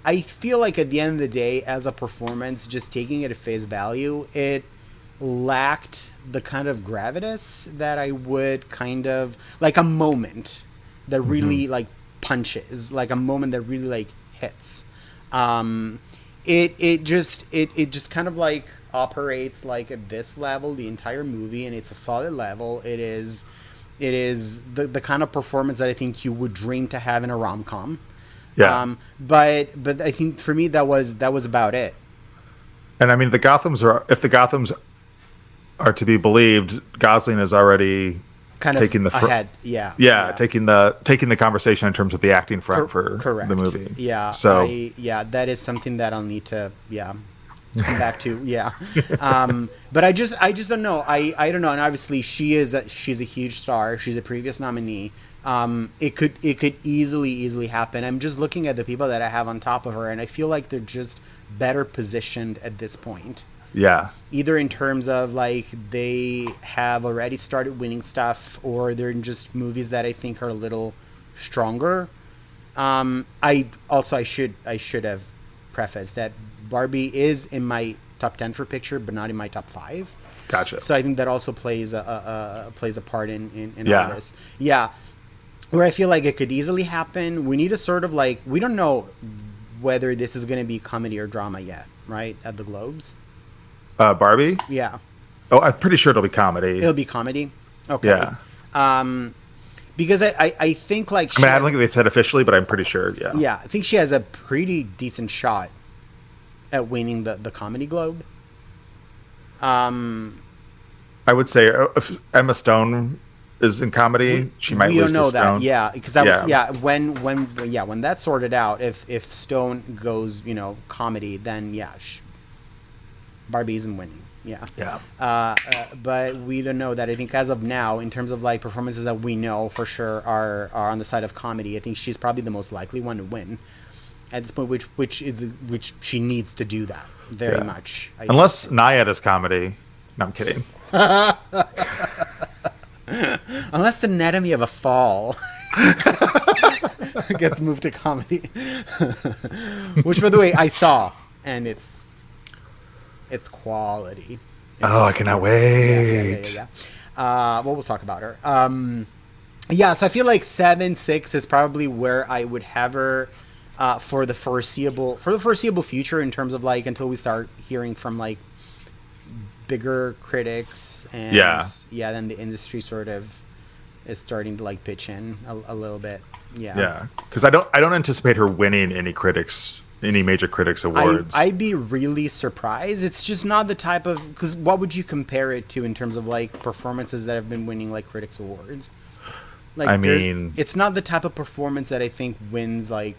Speaker 2: I feel like at the end of the day, as a performance, just taking it at face value, it lacked the kind of gravitas that I would kind of like a moment that really like punches, like a moment that really like hits. It just kind of like operates like at this level the entire movie, and it's a solid level. It is the kind of performance that I think you would dream to have in a rom-com.
Speaker 1: Yeah.
Speaker 2: But I think for me that was about it.
Speaker 1: And I mean, if the Gothams are to be believed, Gosling is already
Speaker 2: kind
Speaker 1: taking
Speaker 2: of
Speaker 1: the
Speaker 2: ahead.
Speaker 1: taking the conversation in terms of the acting front for
Speaker 2: correct.
Speaker 1: the movie.
Speaker 2: Yeah.
Speaker 1: So
Speaker 2: that is something that I'll need to come back to. But I just don't know. I don't know. And obviously she's a huge star. She's a previous nominee. It could easily happen. I'm just looking at the people that I have on top of her, and I feel like they're just better positioned at this point.
Speaker 1: Yeah.
Speaker 2: Either in terms of like they have already started winning stuff, or they're in just movies that I think are a little stronger. I should have prefaced that Barbie is in my top 10 for picture, but not in my top 5.
Speaker 1: Gotcha.
Speaker 2: So I think that also plays a part in all this. Yeah. Where I feel like it could easily happen. We need to sort of like, we don't know whether this is going to be comedy or drama yet, right? At the Globes.
Speaker 1: Barbie?
Speaker 2: Yeah.
Speaker 1: Oh, I'm pretty sure it'll be comedy.
Speaker 2: It'll be comedy? Okay.
Speaker 1: Yeah.
Speaker 2: Because I think like...
Speaker 1: I don't think they've said officially, but I'm pretty sure, yeah.
Speaker 2: Yeah, I think she has a pretty decent shot at winning the Comedy Globe.
Speaker 1: I would say if Emma Stone is in comedy, she might lose to Stone. We don't know that,
Speaker 2: yeah. Because when that's sorted out, if Stone goes, comedy, then Barbie isn't winning. Yeah.
Speaker 1: Yeah.
Speaker 2: But we don't know that. I think as of now, in terms of like performances that we know for sure are on the side of comedy, I think she's probably the most likely one to win at this point, which she needs to do that very much.
Speaker 1: Unless Nayad is comedy. No, I'm kidding.
Speaker 2: Unless the Anatomy of a Fall gets moved to comedy, which by the way I saw, and it's quality.
Speaker 1: I cannot wait.
Speaker 2: Yeah. Well, we'll talk about her. So I feel like 7, 6 is probably where I would have her for the foreseeable future, in terms of like until we start hearing from like bigger critics, and then the industry sort of is starting to like pitch in a little bit.
Speaker 1: Because I don't anticipate her winning any major critics awards.
Speaker 2: I'd be really surprised. It's just not the type of, because what would you compare it to in terms of like performances that have been winning like critics awards? Like,
Speaker 1: I mean,
Speaker 2: it's not the type of performance that I think wins like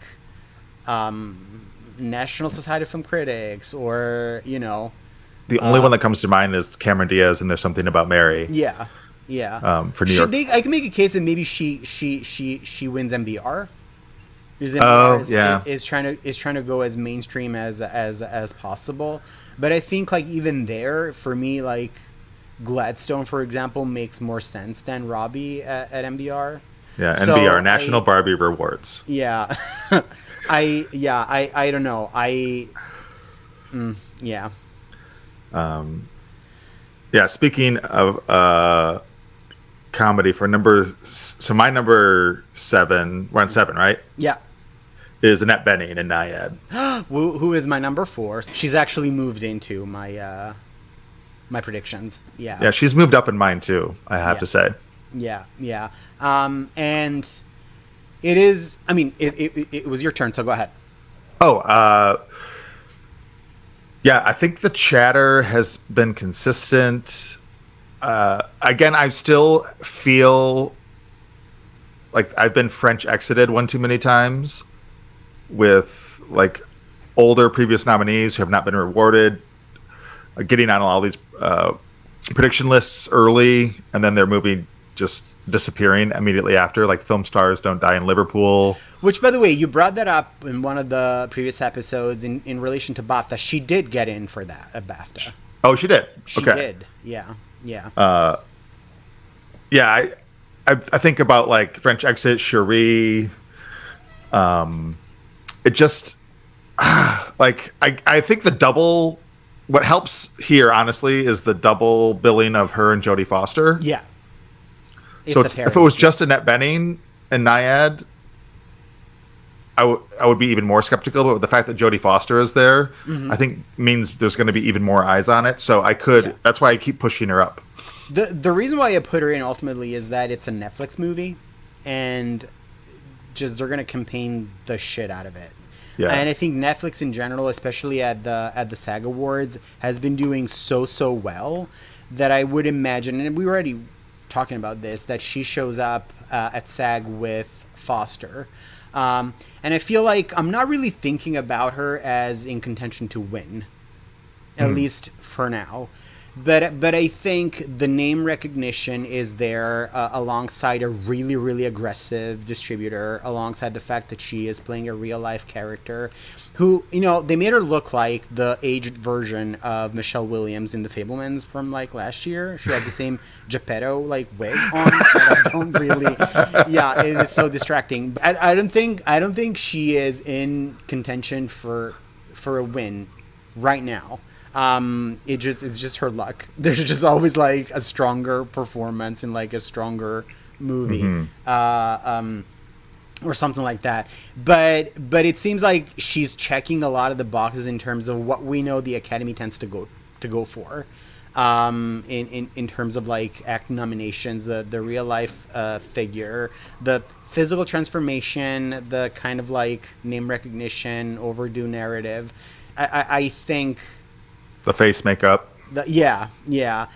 Speaker 2: National Society of Film Critics, or
Speaker 1: the only one that comes to mind is Cameron Diaz, and There's Something About Mary.
Speaker 2: Yeah.
Speaker 1: For New York,
Speaker 2: I can make a case that maybe she wins MBR. Because NPR
Speaker 1: yeah.
Speaker 2: is trying to go as mainstream as possible. But I think like even there, for me, like Gladstone, for example, makes more sense than Robbie at NBR.
Speaker 1: Yeah, NBR,
Speaker 2: So
Speaker 1: National Barbie Rewards.
Speaker 2: yeah, I don't know. Yeah.
Speaker 1: Yeah, speaking of comedy for so my number 7, we're on 7, right?
Speaker 2: Yeah.
Speaker 1: Is Annette Bening in Naiad.
Speaker 2: Who is my number 4? She's actually moved into my predictions.
Speaker 1: Yeah,
Speaker 2: Yeah.
Speaker 1: she's moved up in mine too, I have
Speaker 2: Yeah.
Speaker 1: to say.
Speaker 2: Yeah. Yeah. And it is. I mean, it was your turn, so go ahead.
Speaker 1: Oh, yeah, I think the chatter has been consistent. Again, I still feel like I've been French exited one too many times with like older previous nominees who have not been rewarded, getting on all these prediction lists early, and then their movie just disappearing immediately after. Like film stars don't die in Liverpool.
Speaker 2: Which, by the way, you brought that up in one of the previous episodes in relation to BAFTA. She did get in for that at BAFTA.
Speaker 1: Oh, she did.
Speaker 2: She
Speaker 1: Okay.
Speaker 2: did. Yeah. Yeah.
Speaker 1: Yeah, I think about like French Exit, Cherie. It just like I think the double. What helps here, honestly, is the double billing of her and Jodie Foster.
Speaker 2: Yeah.
Speaker 1: So if it was just Annette Bening and Naiad, I would be even more skeptical. But with the fact that Jodie Foster is there, I think means there's going to be even more eyes on it. So that's why I keep pushing her up.
Speaker 2: The reason why I put her in ultimately is that it's a Netflix movie, and just they're gonna campaign the shit out of it.
Speaker 1: Yeah.
Speaker 2: And I think Netflix in general, especially at the SAG Awards, has been doing so well that I would imagine, and we were already talking about this, that she shows up at SAG with Foster. And I feel like I'm not really thinking about her as in contention to win, at least for now. But I think the name recognition is there alongside a really aggressive distributor, alongside the fact that she is playing a real life character who, they made her look like the aged version of Michelle Williams in The Fabelmans from like last year. She has the same Geppetto like wig on. I don't really, yeah, it is so distracting. I don't think she is in contention for a win right now. It's just her luck. There's just always like a stronger performance in like a stronger movie, or something like that. But it seems like she's checking a lot of the boxes in terms of what we know the Academy tends to go for, in terms of like acting nominations, the real life figure, the physical transformation, the kind of like name recognition, overdue narrative. I think.
Speaker 1: The face makeup.
Speaker 2: Yeah.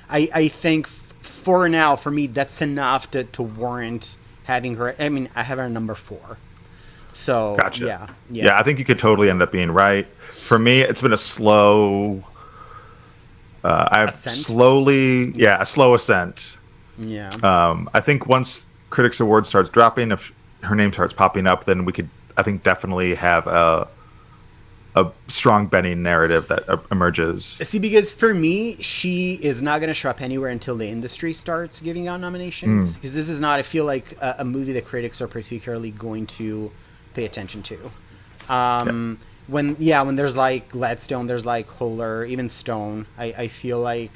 Speaker 2: I think for now, for me, that's enough to warrant having her. I mean, I have her number 4. So,
Speaker 1: gotcha. Yeah, I think you could totally end up being right. For me, it's been a slow... a slow ascent.
Speaker 2: Yeah.
Speaker 1: I think once Critics Awards starts dropping, if her name starts popping up, then we could, I think, definitely have a strong Bening narrative that emerges.
Speaker 2: See, because for me, she is not going to show up anywhere until the industry starts giving out nominations. Because this is not, I feel like, a movie that critics are particularly going to pay attention to. When there's like Gladstone, there's like Hüller, even Stone. I feel like,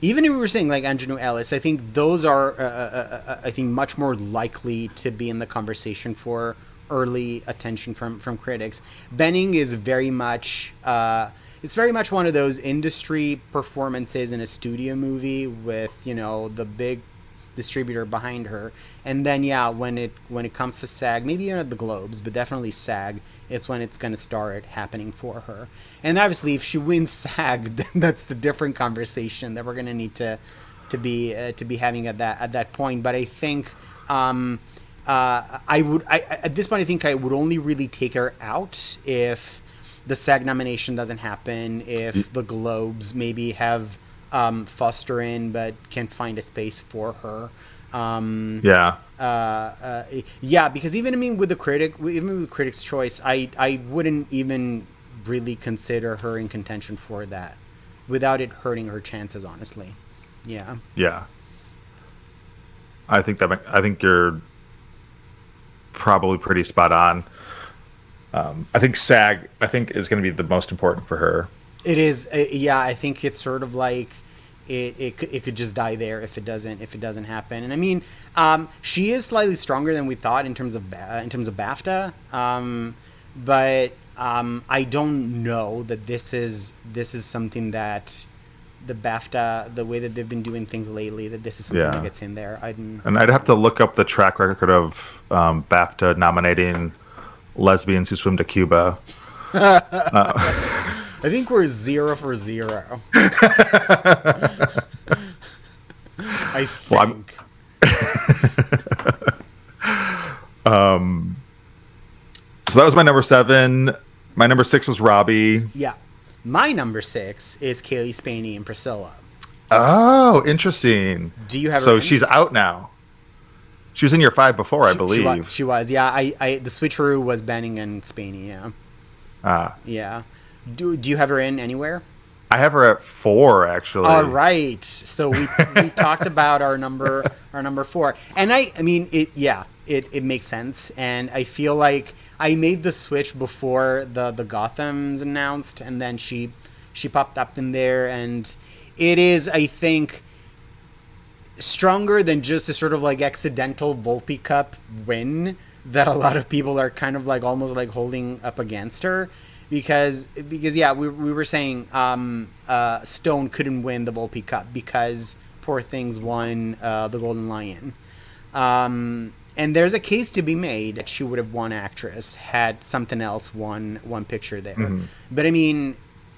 Speaker 2: even if we were saying like Anjanou Ellis, I think those are, I think, much more likely to be in the conversation for early attention from critics. Bening is very much it's very much one of those industry performances in a studio movie with the big distributor behind her, and then when it comes to SAG, maybe even at the Globes, but definitely SAG, it's when it's going to start happening for her. And obviously if she wins SAG, then that's the different conversation that we're going to need to be having at that point. But I think at this point, I think I would only really take her out if the SAG nomination doesn't happen, if the Globes maybe have Foster in but can't find a space for her.
Speaker 1: Yeah.
Speaker 2: Yeah, because even with the even with the Critics' Choice, I wouldn't even really consider her in contention for that, without it hurting her chances. Honestly, yeah.
Speaker 1: Yeah. I think you're probably pretty spot on. I think SAG is going to be the most important for her.
Speaker 2: It is, yeah. I think it's sort of like it could just die there if it doesn't happen. And I mean, she is slightly stronger than we thought in terms of BAFTA, but I don't know that this is something that the BAFTA, the way that they've been doing things lately, that this is something that
Speaker 1: Yeah.
Speaker 2: gets in there.
Speaker 1: And I'd have to look up the track record of BAFTA nominating lesbians who swim to Cuba.
Speaker 2: I think we're 0 for 0. I
Speaker 1: Well, I'm,
Speaker 2: think.
Speaker 1: so that was my number 7. My number 6 was Robbie.
Speaker 2: Yeah. My number 6 is Kaylee Spaney and Priscilla.
Speaker 1: Oh, interesting.
Speaker 2: Do you have her
Speaker 1: So
Speaker 2: in?
Speaker 1: she's out now. She was in your 5 before, I believe.
Speaker 2: She was. Yeah. The switcheroo was Bening and Spaney. Yeah.
Speaker 1: Ah,
Speaker 2: Yeah. Do you have her in anywhere?
Speaker 1: I have her at 4, actually.
Speaker 2: All right. So we talked about our number 4, and I mean it makes sense, and I feel like I made the switch before the Gotham's announced, and then she popped up in there, and it is, I think, stronger than just a sort of like accidental Volpe Cup win that a lot of people are kind of like almost like holding up against her. Because yeah, we were saying Stone couldn't win the Volpe Cup because Poor Things won the Golden Lion. And there's a case to be made that she would have won actress had something else won picture there. Mm-hmm. But I mean,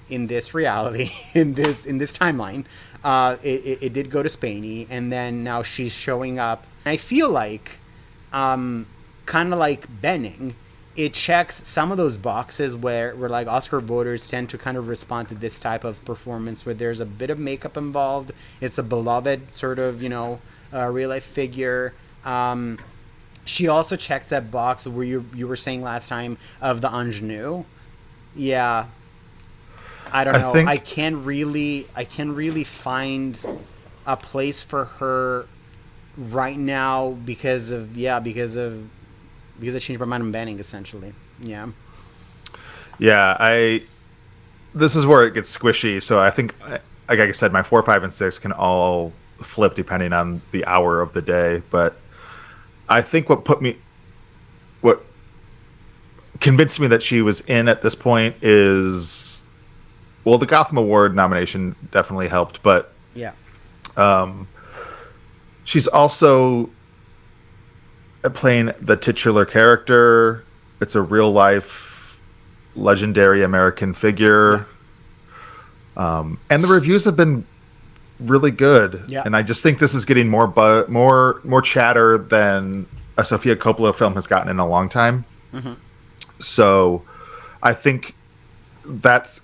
Speaker 2: in this reality, in this timeline, it did go to Spaney, and then now she's showing up. I feel like, kind of like Bening, it checks some of those boxes where like Oscar voters tend to kind of respond to this type of performance where there's a bit of makeup involved. It's a beloved sort of, real life figure. She also checks that box where you were saying last time of the ingenue. Yeah. I don't know. I can really find a place for her right now because I changed my mind on Bening, essentially. Yeah.
Speaker 1: Yeah, this is where it gets squishy. So I think, like I said, my 4, 5, and 6 can all flip depending on the hour of the day. But I think what convinced me that she was in at this point is, well, the Gotham Award nomination definitely helped, but
Speaker 2: yeah,
Speaker 1: she's also playing the titular character. It's a real life legendary American figure. Yeah. And the reviews have been really good.
Speaker 2: Yeah.
Speaker 1: And I just think this is getting more chatter than a Sofia Coppola film has gotten in a long time. Mm-hmm. So I think that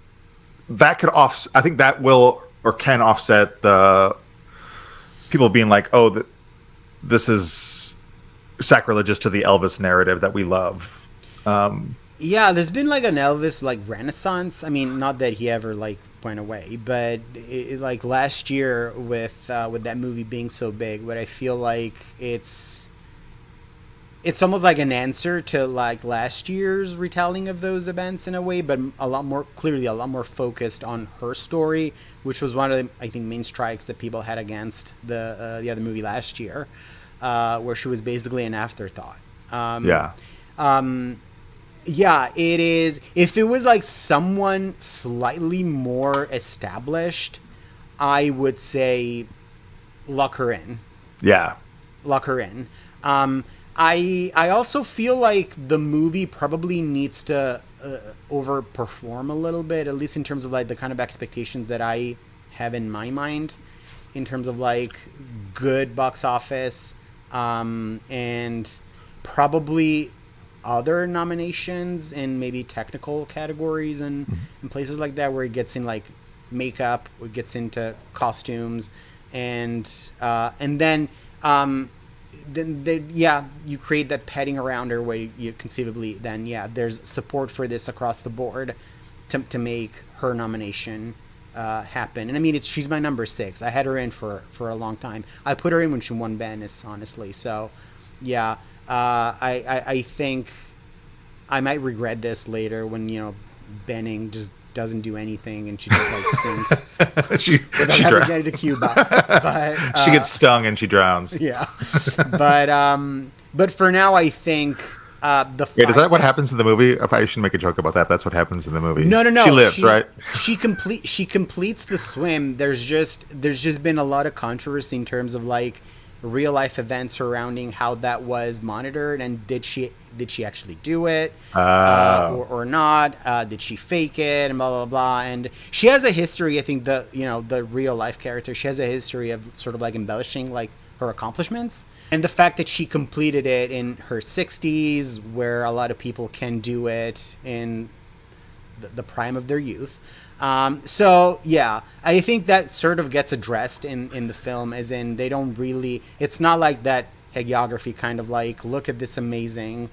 Speaker 1: could I think that will or can offset the people being like, oh, this is sacrilegious to the Elvis narrative that we love.
Speaker 2: Yeah, there's been like an Elvis like renaissance. I mean, not that he ever like went away, but like last year with that movie being so big, but I feel like it's almost like an answer to like last year's retelling of those events in a way, but a lot more focused on her story, which was one of the, I think, main strikes that people had against the other movie last year, where she was basically an afterthought. Yeah, it is. If it was like someone slightly more established, I would say lock her in.
Speaker 1: Yeah.
Speaker 2: Lock her in. I also feel like the movie probably needs to overperform a little bit, at least in terms of like the kind of expectations that I have in my mind, in terms of like good box office, and probably other nominations in maybe technical categories and places like that, where it gets in like makeup, where it gets into costumes, and then then you create that petting around her where you conceivably then there's support for this across the board to make her nomination happen. And I mean, she's my number 6. I had her in for a long time. I put her in when she won Venice, honestly. So I think I might regret this later when Bening just doesn't do anything and she just like sinks
Speaker 1: she
Speaker 2: without having to get to Cuba. But
Speaker 1: she gets stung and she drowns.
Speaker 2: Yeah, but for now, I think
Speaker 1: Wait, is that what happens in the movie? If I should make a joke about that, that's what happens in the movie.
Speaker 2: No.
Speaker 1: She lives, right?
Speaker 2: She completes the swim. There's just been a lot of controversy in terms of like real life events surrounding how that was monitored and did she actually do it or not? Did she fake it and blah blah blah? And she has a history. I think the real life character, she has a history of sort of like embellishing like her accomplishments. And the fact that she completed it in her 60s, where a lot of people can do it in the prime of their youth. So, I think that sort of gets addressed in the film, as in they don't really... It's not like that hagiography kind of like, look at this amazing,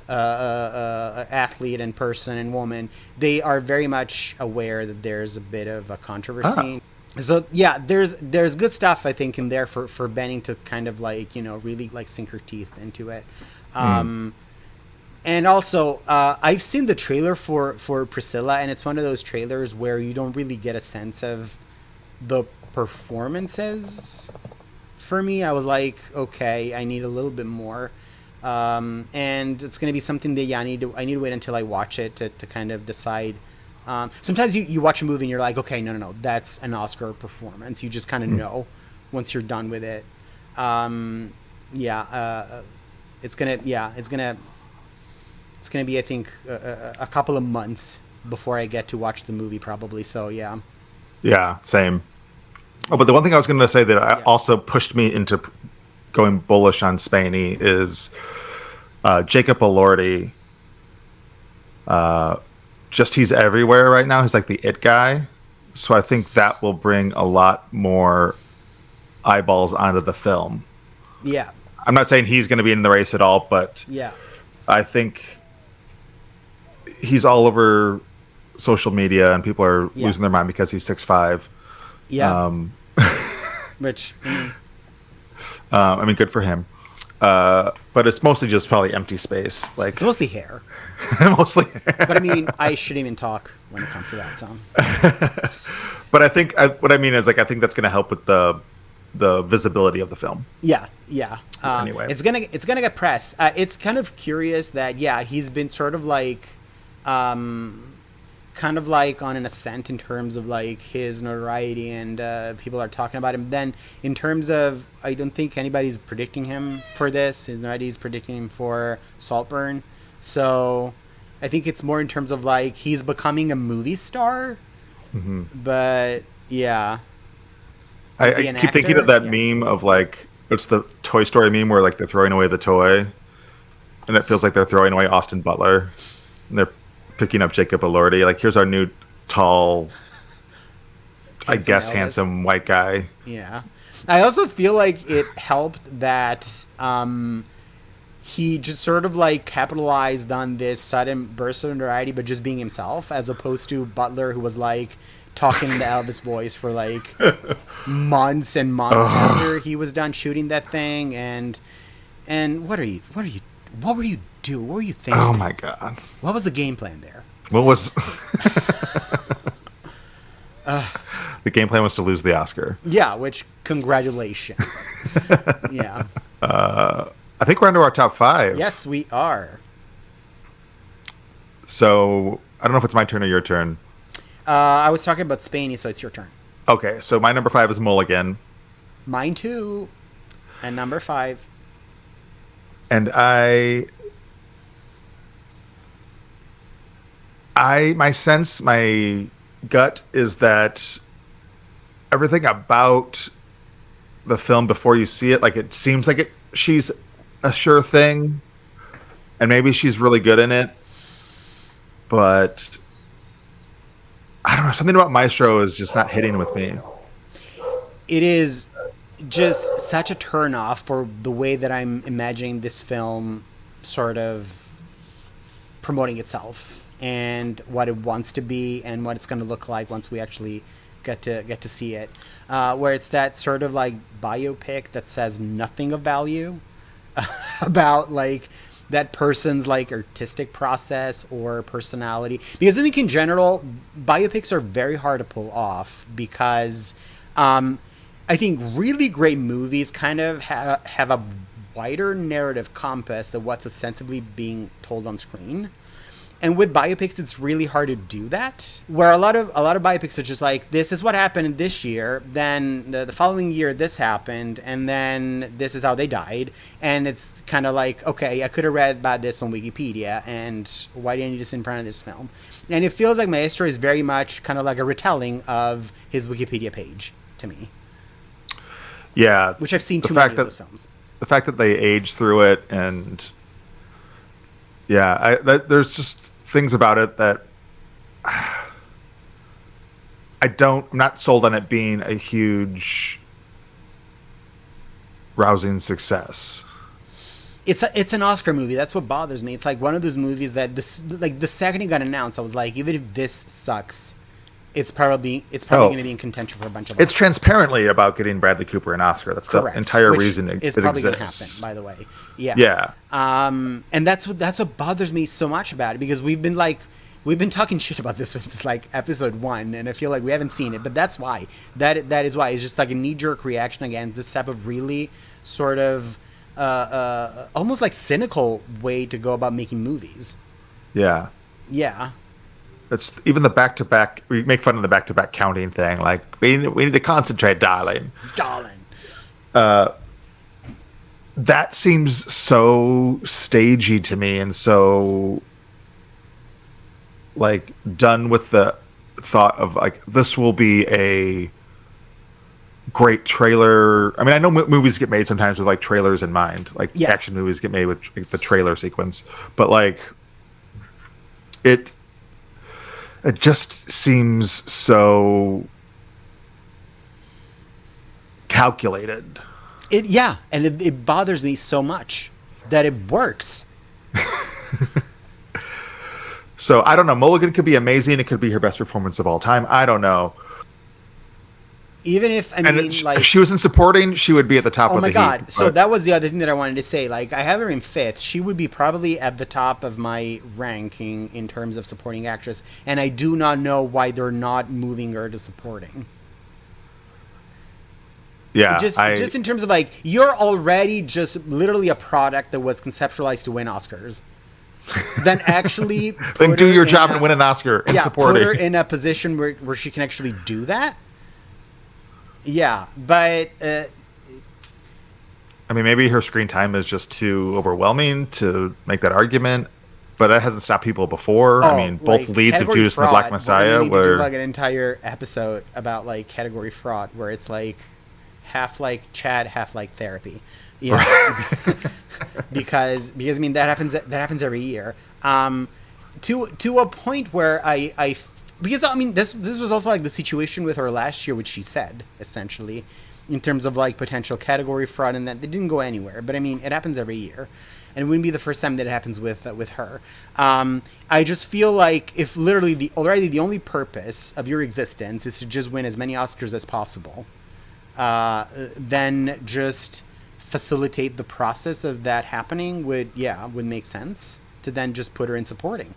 Speaker 2: athlete and person and woman. They are very much aware that there's a bit of a controversy. So there's good stuff I think in there for Bening to kind of like really like sink her teeth into it, and also I've seen the trailer for Priscilla, and it's one of those trailers where you don't really get a sense of the performances. For me, I was like, okay, I need a little bit more, and it's gonna be something that I need to wait until I watch it to kind of decide. Sometimes you watch a movie and you're like, okay, no, that's an Oscar performance. You just kind of know once you're done with it. It's gonna be, I think, a couple of months before I get to watch the movie, probably. So
Speaker 1: yeah, same. Oh, but the one thing I was going to say that also pushed me into going bullish on Spaney is Jacob Elordi. Just he's everywhere right now. He's like the it guy. So I think that will bring a lot more eyeballs onto the film.
Speaker 2: Yeah.
Speaker 1: I'm not saying he's going to be in the race at all, but I think he's all over social media and people are losing their mind because he's 6'5".
Speaker 2: Yeah. Which,
Speaker 1: I mean, good for him. But it's mostly just probably empty space. Like
Speaker 2: it's mostly hair.
Speaker 1: Mostly.
Speaker 2: But I mean, I shouldn't even talk when it comes to that song.
Speaker 1: But I think what I mean is like I think that's going to help with the visibility of the film.
Speaker 2: Yeah.
Speaker 1: Anyway,
Speaker 2: it's gonna get press. It's kind of curious that he's been sort of like, kind of like on an ascent in terms of like his notoriety and people are talking about him. Then in terms of, I don't think anybody's predicting him for this. Nobody's predicting him for Saltburn. So I think it's more in terms of like he's becoming a movie star.
Speaker 1: Mm-hmm.
Speaker 2: But
Speaker 1: I keep thinking of that meme of like, it's the Toy Story meme where like they're throwing away the toy and it feels like they're throwing away Austin Butler and they're picking up Jacob Elordi. Like, here's our new tall, handsome white guy.
Speaker 2: Yeah. I also feel like it helped that he just sort of like capitalized on this sudden burst of notoriety, but just being himself, as opposed to Butler, who was like talking in the Elvis voice for like months and months after he was done shooting that thing. And what were you doing? What were you thinking?
Speaker 1: Oh my God.
Speaker 2: What was the game plan there?
Speaker 1: What was the game plan was to lose the Oscar.
Speaker 2: Yeah, which congratulations. Yeah.
Speaker 1: I think we're under our top 5.
Speaker 2: Yes, we are.
Speaker 1: So I don't know if it's my turn or your turn.
Speaker 2: I was talking about Spaney, so it's your turn.
Speaker 1: Okay, so my number 5 is Mulligan.
Speaker 2: Mine too. And number 5.
Speaker 1: And my gut is that everything about the film before you see it, like it seems like she's a sure thing, and maybe she's really good in it, but I don't know, something about Maestro is just not hitting with me.
Speaker 2: It is just such a turnoff for the way that I'm imagining this film sort of promoting itself and what it wants to be and what it's going to look like once we actually get to see it. Where it's that sort of like biopic that says nothing of value about like that person's like artistic process or personality. Because I think in general, biopics are very hard to pull off because I think really great movies kind of have a wider narrative compass of what's ostensibly being told on screen. And with biopics, it's really hard to do that. Where a lot of biopics are just like, this is what happened this year, then the following year this happened, and then this is how they died. And it's kind of like, okay, I could have read about this on Wikipedia, and why didn't you just in front of this film? And it feels like Maestro is very much kind of like a retelling of his Wikipedia page to me.
Speaker 1: Yeah,
Speaker 2: which I've seen too many of those films.
Speaker 1: The fact that they age through it, and there's just things about it that I'm not sold on it being a huge, rousing success.
Speaker 2: It's an Oscar movie. That's what bothers me. It's like one of those movies that the second it got announced, I was like, even if this sucks, it's probably going to be in contention for a bunch of Oscars.
Speaker 1: It's transparently about getting Bradley Cooper an Oscar. That's correct. The entire reason it exists. It's probably going to happen,
Speaker 2: by the way. Yeah.
Speaker 1: Yeah.
Speaker 2: And that's what bothers me so much about it, because we've been talking shit about this since like episode 1, and I feel like we haven't seen it. But that's why. That is why. It's just like a knee-jerk reaction against this type of really sort of almost like cynical way to go about making movies.
Speaker 1: Yeah.
Speaker 2: Yeah.
Speaker 1: That's even the back-to-back. We make fun of the back-to-back counting thing. Like, we need to concentrate, darling. That seems so stagey to me, and so like done with the thought of like, this will be a great trailer. I mean, I know movies get made sometimes with like trailers in mind. Like action movies get made with the trailer sequence, but like it just seems so calculated.
Speaker 2: And it bothers me so much that it works.
Speaker 1: So I don't know. Mulligan could be amazing. It could be her best performance of all time. I don't know.
Speaker 2: Even if
Speaker 1: if she was in supporting, she would be at the top of the heap. Oh my god!
Speaker 2: So that was the other thing that I wanted to say. Like, I have her in 5th. She would be probably at the top of my ranking in terms of supporting actress, and I do not know why they're not moving her to supporting.
Speaker 1: Yeah,
Speaker 2: just in terms of like, you're already just literally a product that was conceptualized to win Oscars. Then actually,
Speaker 1: then do your job and win an Oscar in supporting.
Speaker 2: Put her in a position where she can actually do that. Yeah, but
Speaker 1: I mean, maybe her screen time is just too overwhelming to make that argument, but that hasn't stopped people before. I mean, both leads of Judas and the Black Messiah
Speaker 2: were do like an entire episode about like category fraud, where it's like half like Chad, half like therapy. Yeah, because I mean that happens every year. To a point where I because I mean this was also like the situation with her last year, which she said essentially in terms of like potential category fraud, and that they didn't go anywhere. But I mean, it happens every year, and it wouldn't be the first time that it happens with her. I just feel like if literally the only purpose of your existence is to just win as many Oscars as possible, then just facilitate the process of that happening would make sense to then just put her in supporting.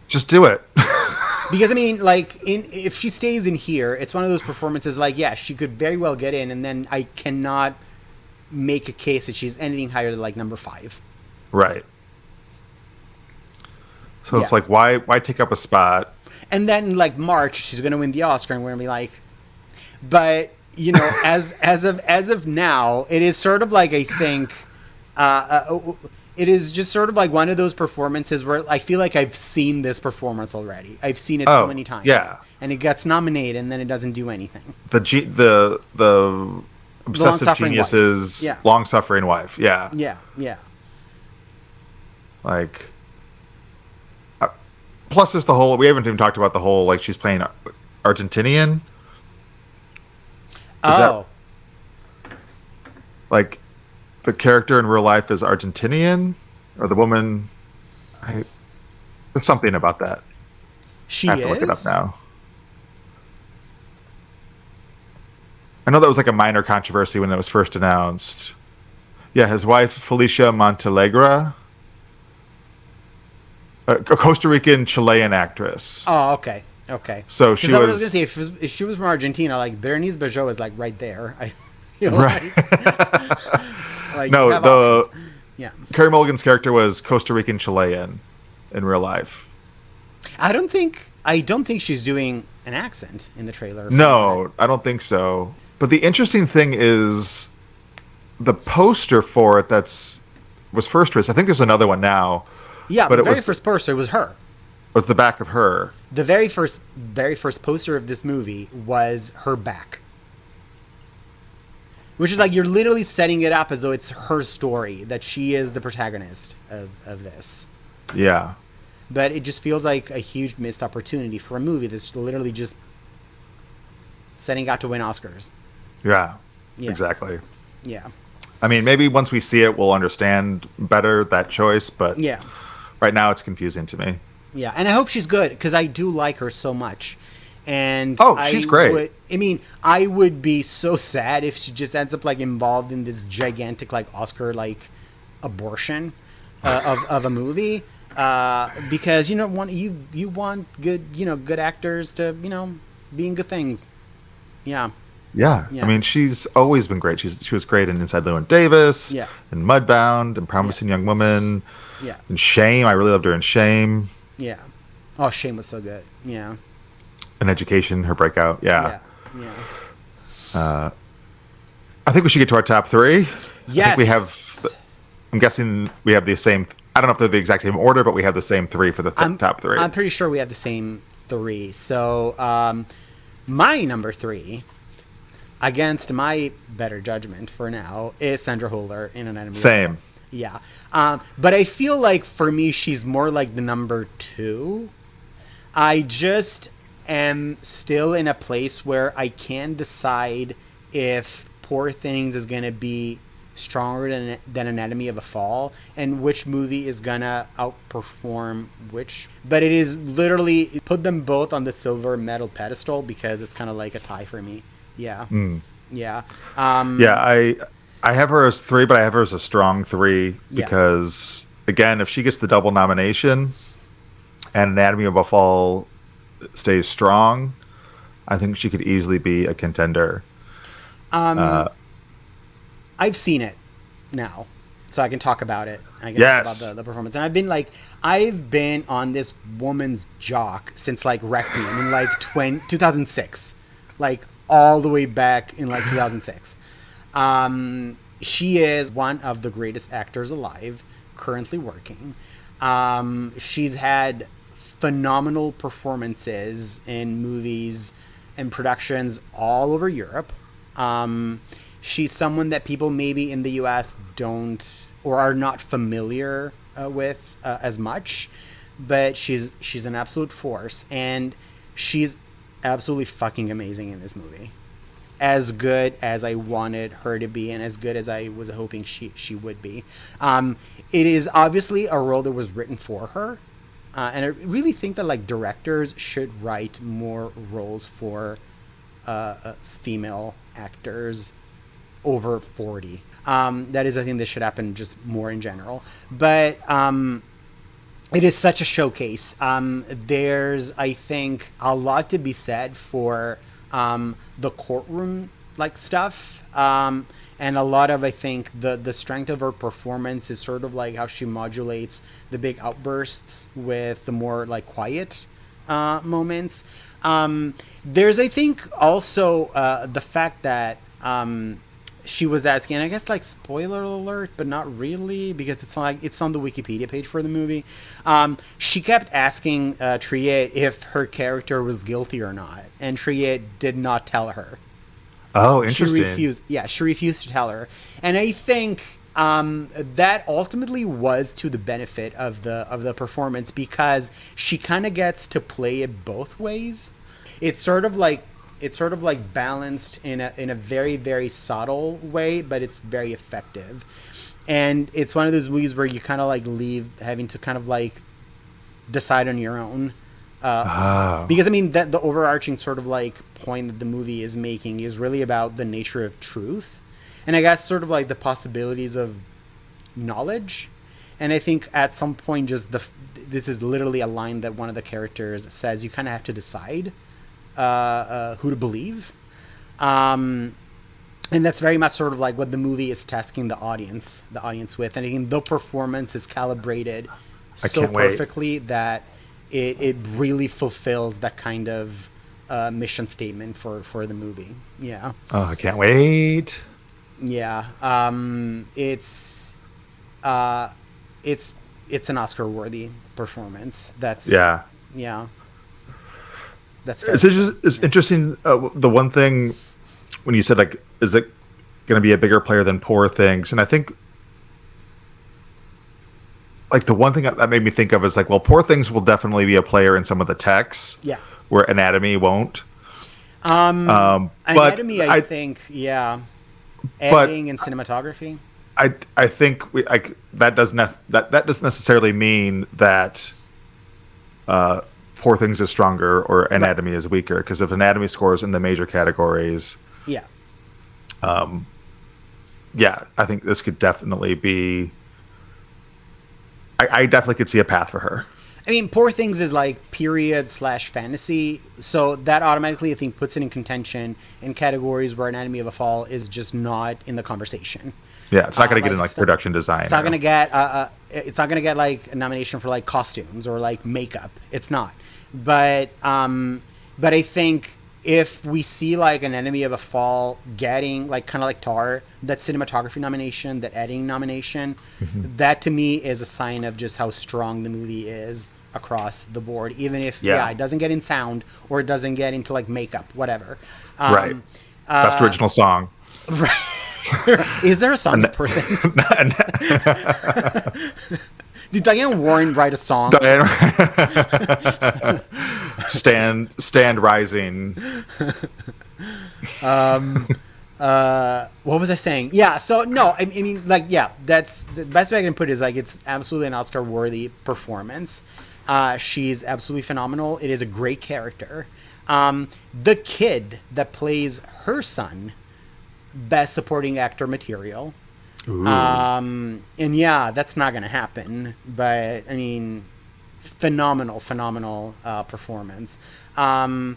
Speaker 1: Just do it.
Speaker 2: Because I mean, like, if she stays in here, it's one of those performances like, she could very well get in, and then I cannot make a case that she's anything higher than like number 5.
Speaker 1: Right. So it's like, why take up a spot?
Speaker 2: And then like March, she's going to win the Oscar, and we're going to be like, but you know, as of now, it is sort of like, I think, it is just sort of like one of those performances where I feel like I've seen this performance already. I've seen it so many times. Yeah. And it gets nominated, and then it doesn't do anything.
Speaker 1: The obsessive genius's long-suffering wife. Yeah.
Speaker 2: Yeah. Yeah.
Speaker 1: Like, plus there's the whole, we haven't even talked about the whole, like, she's playing Argentinian. Is that
Speaker 2: Oh,
Speaker 1: like the character in real life is Argentinian, or the woman? I, there's something about that. I
Speaker 2: she
Speaker 1: have to look it up
Speaker 2: is?
Speaker 1: now. I know that was like a minor controversy when it was first announced. Yeah, his wife Felicia Montelegre, a Costa Rican Chilean actress.
Speaker 2: Oh, okay. Okay.
Speaker 1: So
Speaker 2: Because
Speaker 1: she
Speaker 2: I was going to
Speaker 1: was
Speaker 2: say, if she was from Argentina, like, Berenice Bejo is, like, right there.
Speaker 1: right.
Speaker 2: Like, you
Speaker 1: No,
Speaker 2: have options.
Speaker 1: the
Speaker 2: Yeah.
Speaker 1: Carey Mulligan's character was Costa Rican Chilean in real life.
Speaker 2: I don't think she's doing an accent in the trailer. From
Speaker 1: No, I don't think so. But the interesting thing is the poster for it was first released. I think there's another one now,
Speaker 2: yeah,
Speaker 1: but
Speaker 2: the
Speaker 1: it
Speaker 2: very
Speaker 1: was
Speaker 2: first poster was her.
Speaker 1: was the back of her.
Speaker 2: The very first poster of this movie was her back. Which is like you're literally setting it up as though it's her story, that she is the protagonist of this.
Speaker 1: Yeah.
Speaker 2: But it just feels like a huge missed opportunity for a movie that's literally just setting out to win Oscars.
Speaker 1: Yeah.
Speaker 2: Yeah.
Speaker 1: Exactly.
Speaker 2: Yeah.
Speaker 1: I mean, maybe once we see it, we'll understand better that choice, but
Speaker 2: Yeah.
Speaker 1: right now it's confusing to me.
Speaker 2: Yeah. And I hope she's good because I do like her so much. And
Speaker 1: Oh, she's great.
Speaker 2: I would be so sad if she just ends up like involved in this gigantic like Oscar like abortion of a movie. Because you want good actors to be in good things. Yeah.
Speaker 1: Yeah.
Speaker 2: Yeah.
Speaker 1: I mean, she's always been great. She was great in Inside Llewyn Davis,
Speaker 2: Yeah.
Speaker 1: in Mudbound, and Promising Young Woman,
Speaker 2: Yeah.
Speaker 1: in Shame. I really loved her in Shame.
Speaker 2: Yeah. Oh, Shame was so good. Yeah.
Speaker 1: In Education, her breakout.
Speaker 2: Yeah.
Speaker 1: Yeah.
Speaker 2: Yeah.
Speaker 1: I think we should get to our top three.
Speaker 2: Yes.
Speaker 1: I think we have. I'm guessing we have the same. I don't know if they're the exact same order, but we have the same three for the top three.
Speaker 2: I'm pretty sure we have the same three. So, my number three, against my better judgment for now, is Sandra Hüller in Annette Bening.
Speaker 1: Same.
Speaker 2: Yeah. But I feel like for me, she's more like the number two. I just am still in a place where I can't decide if Poor Things is going to be stronger than Anatomy of a Fall and which movie is going to outperform which. But it is literally put them both on the silver medal pedestal because it's kind of like a tie for me. Yeah. Yeah.
Speaker 1: Yeah, I have her as three, but I have her as a strong three
Speaker 2: Yeah.
Speaker 1: because again, if she gets the double nomination and Anatomy of a Fall stays strong, I think she could easily be a contender.
Speaker 2: I've seen it now, so I can talk about it. I can
Speaker 1: Yes.
Speaker 2: talk about the performance. And I've been on this woman's jock since like Requiem in like 2006, like all the way back in like 2006. She is one of the greatest actors alive, currently working. She's had phenomenal performances in movies and productions all over Europe. She's someone that people maybe in the US don't or are not familiar with as much, but she's an absolute force, and she's absolutely fucking amazing in this movie. As good as I wanted her to be, and as good as I was hoping she would be. It is obviously a role that was written for her, and I really think that like directors should write more roles for female actors over 40. That is, I think, this should happen just more in general. But it is such a showcase. There's, I think, a lot to be said for the courtroom like stuff, and a lot of, I think, the strength of her performance is sort of like how she modulates the big outbursts with the more like quiet moments. There's, I think, also the fact that she was asking, and I guess like spoiler alert, but not really because it's like it's on the Wikipedia page for the movie. She kept asking Triet if her character was guilty or not, and Triet did not tell her.
Speaker 1: Oh, interesting.
Speaker 2: She refused. Yeah, she refused to tell her, and I think that ultimately was to the benefit of the performance because she kind of gets to play it both ways. It's sort of like it's sort of like balanced in a very, very subtle way, but it's very effective. And it's one of those movies where you kind of like leave having to kind of like decide on your own. Because I mean that the overarching sort of like point that the movie is making is really about the nature of truth, and I guess sort of like the possibilities of knowledge. And I think at some point, just this is literally a line that one of the characters says. You kind of have to decide who to believe, and that's very much sort of like what the movie is tasking the audience with. And I think the performance is calibrated so perfectly that it really fulfills that kind of mission statement for the movie. Yeah.
Speaker 1: Oh, I can't wait.
Speaker 2: Yeah. It's an Oscar-worthy performance. That's
Speaker 1: yeah.
Speaker 2: That's
Speaker 1: it's interesting. The one thing when you said like, is it going to be a bigger player than Poor Things? And I think like the one thing that made me think of is like, well, Poor Things will definitely be a player in some of the texts.
Speaker 2: Yeah.
Speaker 1: Where Anatomy won't.
Speaker 2: Anatomy, I think, yeah. Editing and cinematography.
Speaker 1: I think that doesn't necessarily mean that Poor Things is stronger or Anatomy is weaker, because if Anatomy scores in the major categories,
Speaker 2: yeah,
Speaker 1: I think this could definitely be. I definitely could see a path for her.
Speaker 2: I mean, Poor Things is like period/fantasy, so that automatically I think puts it in contention in categories where Anatomy of a Fall is just not in the conversation.
Speaker 1: Yeah, it's not going to get in like production design.
Speaker 2: It's not going to get. It's not going to get like a nomination for like costumes or like makeup. It's not. But I think if we see like an Enemy of a Fall getting like kind of like Tar, that cinematography nomination, that editing nomination, that to me is a sign of just how strong the movie is across the board. Even if it doesn't get in sound or it doesn't get into like makeup, whatever.
Speaker 1: Right. Best original song.
Speaker 2: Right. Is there a song for Things? Did Diane Warren write a song?
Speaker 1: Stand Rising.
Speaker 2: What was I saying? Yeah, so no, I mean, like, yeah, that's the best way I can put it is like it's absolutely an Oscar-worthy performance. She's absolutely phenomenal. It is a great character. The kid that plays her son, best supporting actor material. And yeah, that's not going to happen. But I mean, phenomenal performance. And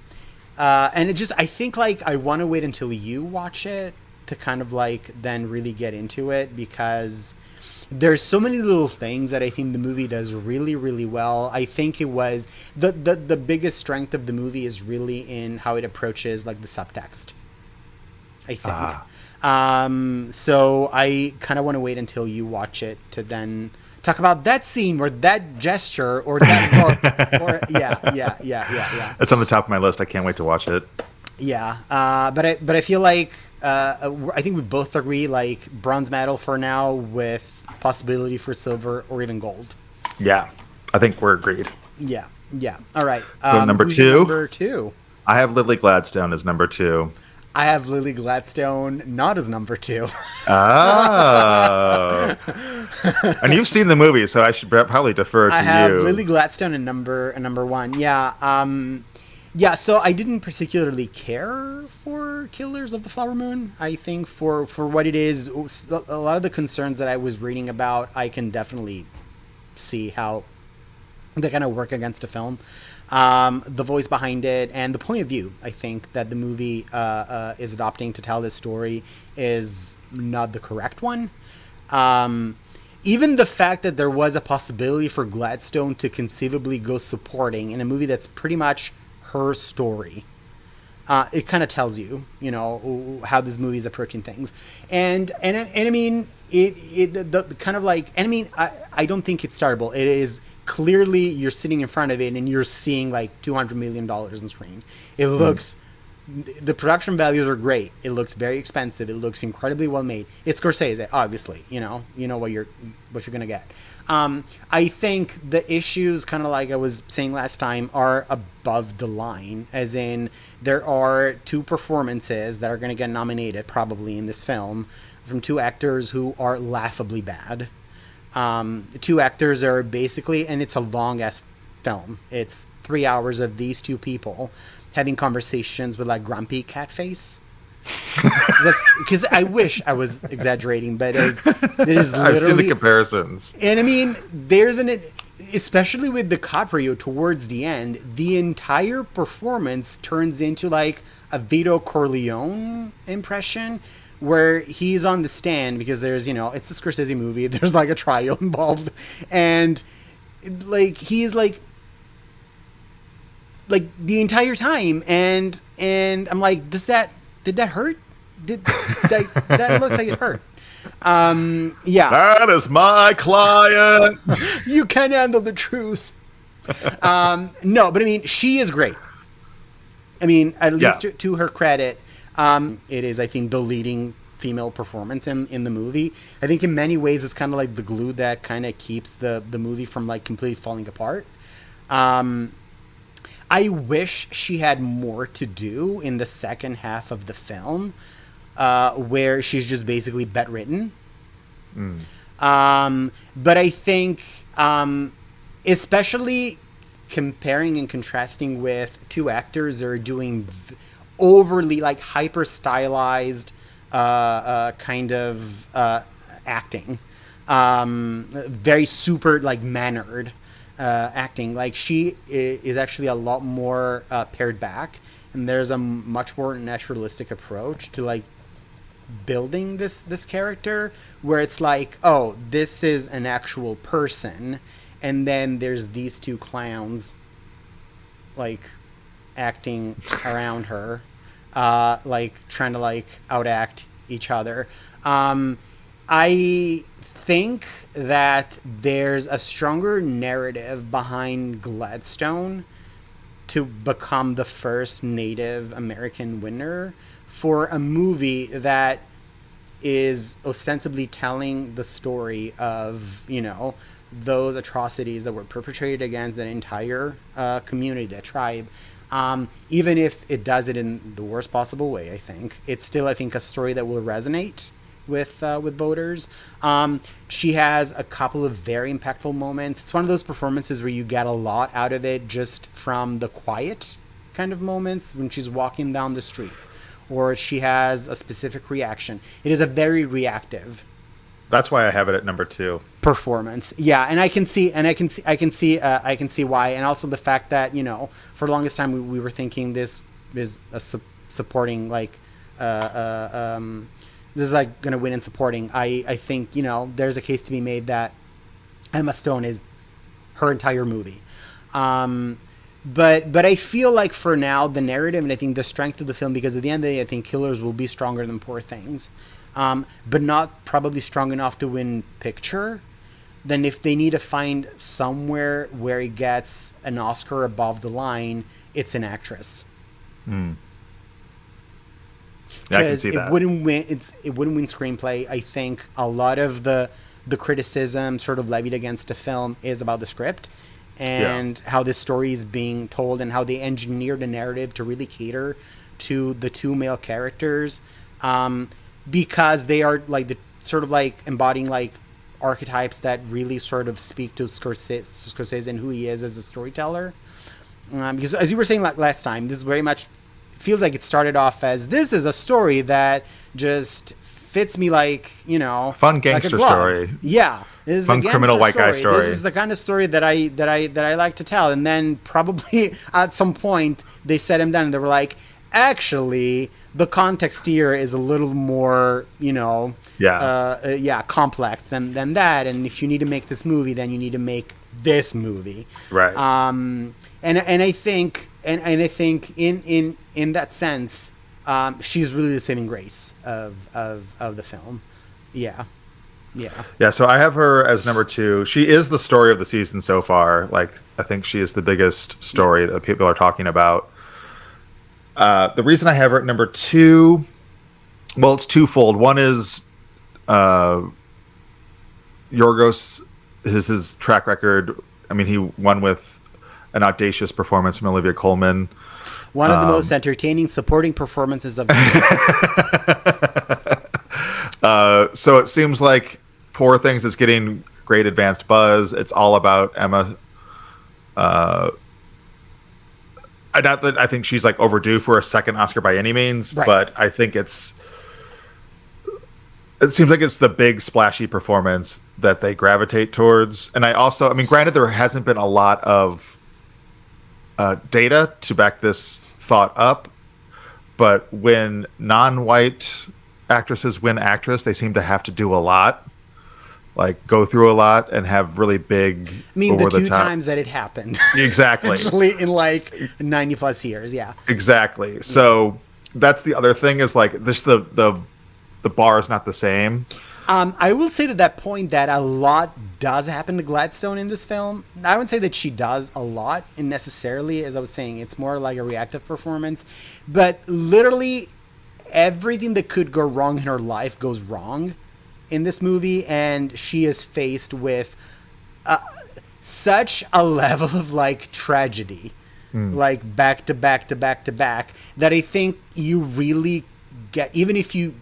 Speaker 2: it just, I think like I want to wait until you watch it to kind of like then really get into it, because there's so many little things that I think the movie does really, really well. I think it was the biggest strength of the movie is really in how it approaches like the subtext, I think. So I kind of want to wait until you watch it to then talk about that scene or that gesture or that look. Or yeah.
Speaker 1: It's on the top of my list. I can't wait to watch it.
Speaker 2: Yeah, but I feel like I think we both agree like bronze medal for now with possibility for silver or even gold.
Speaker 1: Yeah, I think we're agreed.
Speaker 2: Yeah. All right.
Speaker 1: So number two.
Speaker 2: Number two.
Speaker 1: I have Lily Gladstone as number 2.
Speaker 2: I have Lily Gladstone not as number 2.
Speaker 1: Oh. And you've seen the movie, so I should probably defer to you.
Speaker 2: I have Lily Gladstone in number 1. Yeah. Yeah, so I didn't particularly care for Killers of the Flower Moon. I think for what it is, a lot of the concerns that I was reading about, I can definitely see how they kind of work against a film. The voice behind it and the point of view, I think, that the movie is adopting to tell this story is not the correct one. Even the fact that there was a possibility for Gladstone to conceivably go supporting in a movie that's pretty much her story, it kind of tells you, how this movie is approaching things. And I mean, the kind of like, and I mean, I don't think it's terrible. It is clearly you're sitting in front of it and you're seeing like $200 million on screen. It looks the production values are great. It looks very expensive. It looks incredibly well made. It's Scorsese, obviously. You know what you're gonna get. I think the issues, kind of like I was saying last time, are above the line. As in, there are two performances that are gonna get nominated probably in this film from two actors who are laughably bad. Two actors are basically, and it's a long ass film. It's 3 hours of these two people having conversations with like grumpy cat face. Because I wish I was exaggerating, but it is literally.
Speaker 1: I've seen the comparisons,
Speaker 2: and I mean, there's especially with DiCaprio towards the end, the entire performance turns into like a Vito Corleone impression, where he's on the stand because there's, it's a Scorsese movie. There's like a trial involved, and like he's like the entire time, and I'm like, did that hurt? That looks like it hurt. Yeah.
Speaker 1: That is my client.
Speaker 2: You can't handle the truth. No, but I mean, she is great. I mean, at least to her credit, it is, I think, the leading female performance in the movie. I think in many ways it's kind of like the glue that kind of keeps the movie from like completely falling apart. I wish she had more to do in the second half of the film, where she's just basically bedridden. But I think, especially comparing and contrasting with two actors that are doing overly like hyper stylized kind of acting, very super like mannered acting. Like she is actually a lot more pared back, and there's a much more naturalistic approach to like building this character, where it's like, oh, this is an actual person, and then there's these two clowns like acting around her, like trying to like outact each other. I think that there's a stronger narrative behind Gladstone to become the first Native American winner for a movie that is ostensibly telling the story of, those atrocities that were perpetrated against an entire community, that tribe. Even if it does it in the worst possible way, I think it's still, I think, a story that will resonate with voters. She has a couple of very impactful moments. It's one of those performances where you get a lot out of it just from the quiet kind of moments when she's walking down the street, or she has a specific reaction. It is a very reactive.
Speaker 1: That's why I have it at number 2.
Speaker 2: Performance, yeah, and I can see why, and also the fact that for the longest time we were thinking this is a supporting, like this is like going to win in supporting. I think there's a case to be made that Emma Stone is her entire movie, but I feel like for now the narrative, and I think the strength of the film, because at the end of the day I think Killers will be stronger than Poor Things, but not probably strong enough to win picture. Then if they need to find somewhere where it gets an Oscar above the line, it's an actress.
Speaker 1: Yeah, I can see that.
Speaker 2: It wouldn't win screenplay. I think a lot of the criticism sort of levied against the film is about the script and how this story is being told, and how they engineered the narrative to really cater to the two male characters, because they are like the sort of like embodying like archetypes that really sort of speak to Scorsese and who he is as a storyteller. Because as you were saying like last time, this very much feels like it started off as, this is a story that just fits me like,
Speaker 1: fun gangster
Speaker 2: like
Speaker 1: story.
Speaker 2: Yeah. This is
Speaker 1: fun criminal white guy story.
Speaker 2: This is the kind of story that I like to tell. And then probably at some point they set him down and they were like, actually, the context here is a little more, complex than that. And if you need to make this movie, then you need to make this movie.
Speaker 1: Right.
Speaker 2: And I think in that sense, she's really the saving grace of the film. Yeah.
Speaker 1: So I have her as number 2. She is the story of the season so far. Like, I think she is the biggest story that people are talking about. The reason I have her at number 2, well, it's twofold. One is Yorgos, his track record. I mean, he won with an audacious performance from Olivia Colman.
Speaker 2: One of the most entertaining supporting performances of the year.
Speaker 1: So it seems like Poor Things is getting great advanced buzz. It's all about Emma. Not that I think she's like overdue for a second Oscar by any means,
Speaker 2: Right.
Speaker 1: but I think it seems like it's the big splashy performance that they gravitate towards. And I mean, granted, there hasn't been a lot of data to back this thought up, but when non-white actresses win actress, they seem to have to do a lot, like go through a lot and have really big.
Speaker 2: I mean, the two
Speaker 1: top
Speaker 2: times that it happened.
Speaker 1: Exactly.
Speaker 2: Essentially in like 90 plus years. Yeah.
Speaker 1: Exactly. So that's the other thing is like this, the bar is not the same.
Speaker 2: I will say to that point that a lot does happen to Gladstone in this film. I wouldn't say that she does a lot necessarily, as I was saying, it's more like a reactive performance, but literally everything that could go wrong in her life goes wrong in this movie, and she is faced with such a level of like tragedy, like back to back to back to back, that I think you really get, even if you,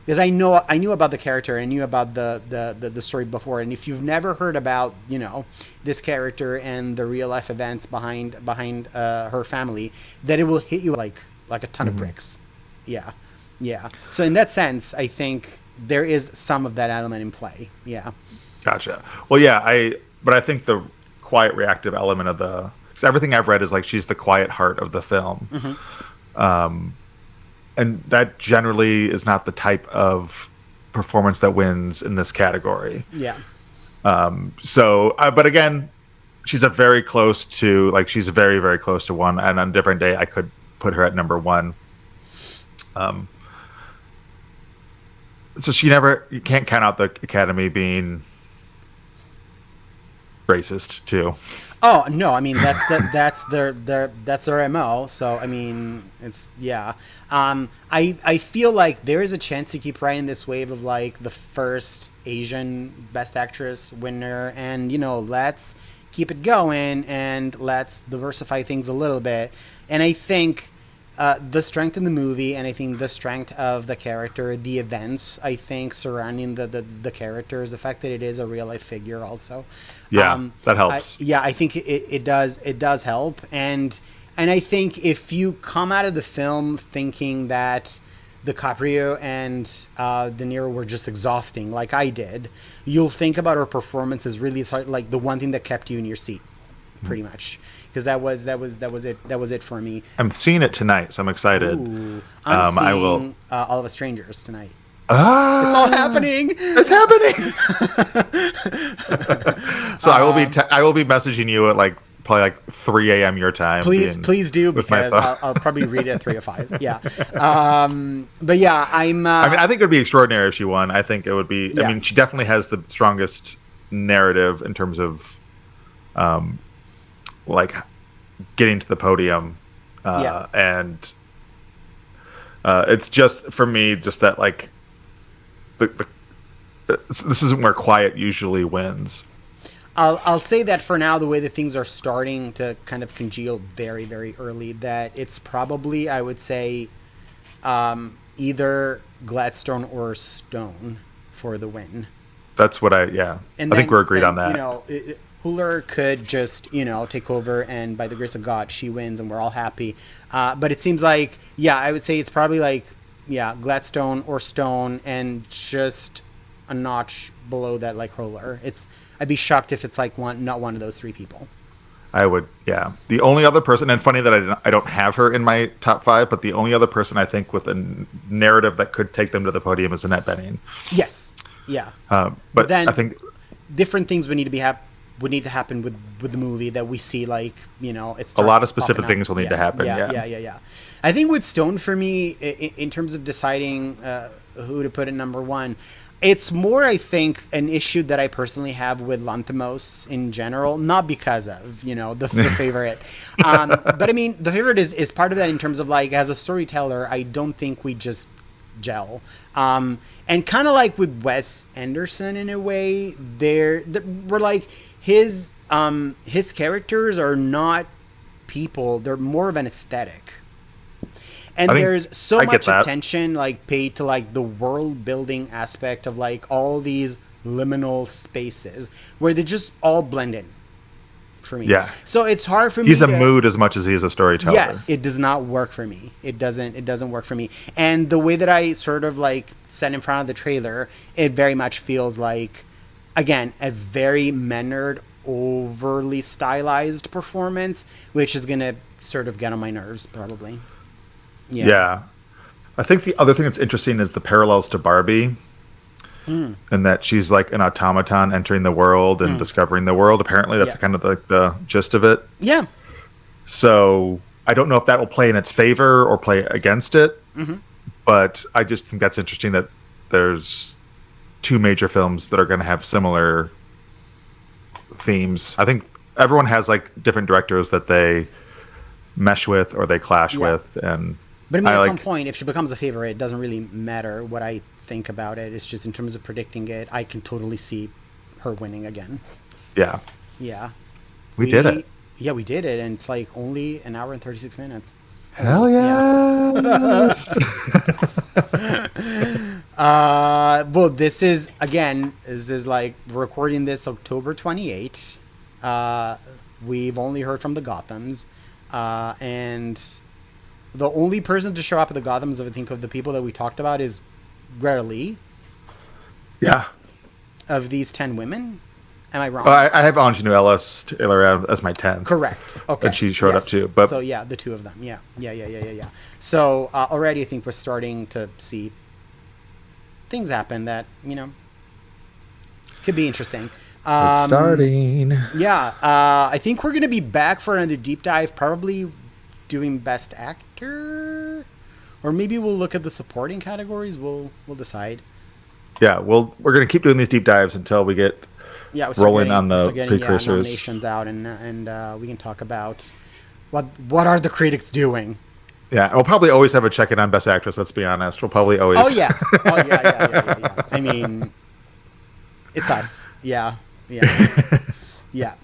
Speaker 2: because I knew about the character, I knew about the story before, and if you've never heard about, you know, this character and the real life events behind her family, that it will hit you like a ton of bricks. Yeah. So in that sense, I think there is some of that element in play. Yeah.
Speaker 1: Gotcha. Well, yeah, but I think the quiet reactive element of because everything I've read is like she's the quiet heart of the film. And that generally is not the type of performance that wins in this category.
Speaker 2: Yeah.
Speaker 1: But again, she's very, very close to one. And on a different day, I could put her at number 1. So you can't count out the Academy being racist too.
Speaker 2: Oh no! I mean that's their MO. So I mean it's yeah. I feel like there is a chance to keep riding this wave of like the first Asian Best Actress winner, and you know, let's keep it going and let's diversify things a little bit. And I think the strength in the movie, and I think the strength of the character, the events I think surrounding the characters, the fact that it is a real life figure also.
Speaker 1: Yeah, that helps.
Speaker 2: I think it does help, and I think if you come out of the film thinking that DiCaprio and De Niro were just exhausting, like I did, you'll think about her performance as really like the one thing that kept you in your seat, pretty much, because that was it for me.
Speaker 1: I'm seeing it tonight, so I'm excited.
Speaker 2: Ooh, I'm seeing
Speaker 1: I will.
Speaker 2: All of Us Strangers tonight.
Speaker 1: Ah,
Speaker 2: It's all happening.
Speaker 1: It's happening. So I will be messaging you at like probably like 3 a.m. your time.
Speaker 2: Please do, because I'll probably read it at 3 or 5. Yeah. But yeah, I mean,
Speaker 1: I think it would be extraordinary if she won. I think it would be.
Speaker 2: Yeah.
Speaker 1: I mean, she definitely has the strongest narrative in terms of, like, getting to the podium, and it's just for me, just that like, this isn't where quiet usually wins.
Speaker 2: I'll say that for now, the way that things are starting to kind of congeal very, very early, that it's probably, I would say, either Gladstone or Stone for the win.
Speaker 1: That's what I think we're agreed on that.
Speaker 2: You know, Hüller could just, you know, take over, and by the grace of God, she wins, and we're all happy. But it seems like, I would say it's probably like, Gladstone or Stone, and just a notch below that, like Hüller. I'd be shocked if it's like not one of those 3 people.
Speaker 1: I would, yeah. The only other person, and funny that I don't have her in my top 5, but the only other person I think with a narrative that could take them to the podium is Annette Bening.
Speaker 2: Yes, yeah.
Speaker 1: But
Speaker 2: then
Speaker 1: I think
Speaker 2: different things would need to happen with the movie that we see, like, you know, it's
Speaker 1: a lot of specific things will need to happen.
Speaker 2: Yeah. I think with Stone, for me, in terms of deciding who to put at number 1, It's more, I think, an issue that I personally have with Lanthimos in general, not because of, the favorite. But I mean, the favorite is part of that in terms of like, as a storyteller, I don't think we just gel. And kind of like with Wes Anderson in a way, we're like, his characters are not people, they're more of an aesthetic. And there's so much attention like paid to like the world building aspect of like all these liminal spaces where they just all blend in for me.
Speaker 1: Yeah.
Speaker 2: So it's hard for me.
Speaker 1: He's a mood as much as he is a storyteller.
Speaker 2: Yes, it does not work for me. It doesn't work for me. And the way that I sort of like set in front of the trailer, it very much feels like, again, a very mannered, overly stylized performance, which is gonna sort of get on my nerves probably.
Speaker 1: Yeah. I think the other thing that's interesting is the parallels to Barbie. And that she's like an automaton entering the world and discovering the world. Apparently, that's kind of like the gist of it.
Speaker 2: Yeah.
Speaker 1: So I don't know if that will play in its favor or play against it. But I just think that's interesting that there's two major films that are going to have similar themes. I think everyone has like different directors that they mesh with or they clash with.
Speaker 2: But I mean, at some point, if she becomes a favorite, it doesn't really matter what I think about it. It's just in terms of predicting it, I can totally see her winning again.
Speaker 1: Yeah.
Speaker 2: Yeah.
Speaker 1: We did it.
Speaker 2: Yeah, we did it, and it's like only an hour and 36 minutes.
Speaker 1: Hell yeah.
Speaker 2: Well, this is like, we're recording this October 28th. We've only heard from the Gothams. And the only person to show up at the Gothams, I think, of the people that we talked about is Greta Lee.
Speaker 1: Yeah.
Speaker 2: Of these 10 women. Am I wrong?
Speaker 1: I have Anjanou Ellis Taylor as my 10.
Speaker 2: Correct. Okay.
Speaker 1: And she showed up too. But
Speaker 2: so yeah, the two of them. Yeah. So already I think we're starting to see things happen that, could be interesting.
Speaker 1: It's starting.
Speaker 2: Yeah. I think we're going to be back for another deep dive, probably doing Best Actor, or maybe we'll look at the supporting categories. We'll decide.
Speaker 1: Yeah, we're going to keep doing these deep dives until we get rolling on the precursors.
Speaker 2: Nominations out, and we can talk about what are the critics doing.
Speaker 1: Yeah, we'll probably always have a check-in on Best Actress. Let's be honest. We'll probably always.
Speaker 2: Oh yeah. I mean, it's us. Yeah. Yeah.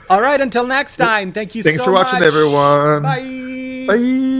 Speaker 2: All right. Until next time. Thanks
Speaker 1: for watching, everyone.
Speaker 2: Bye.
Speaker 1: Bye.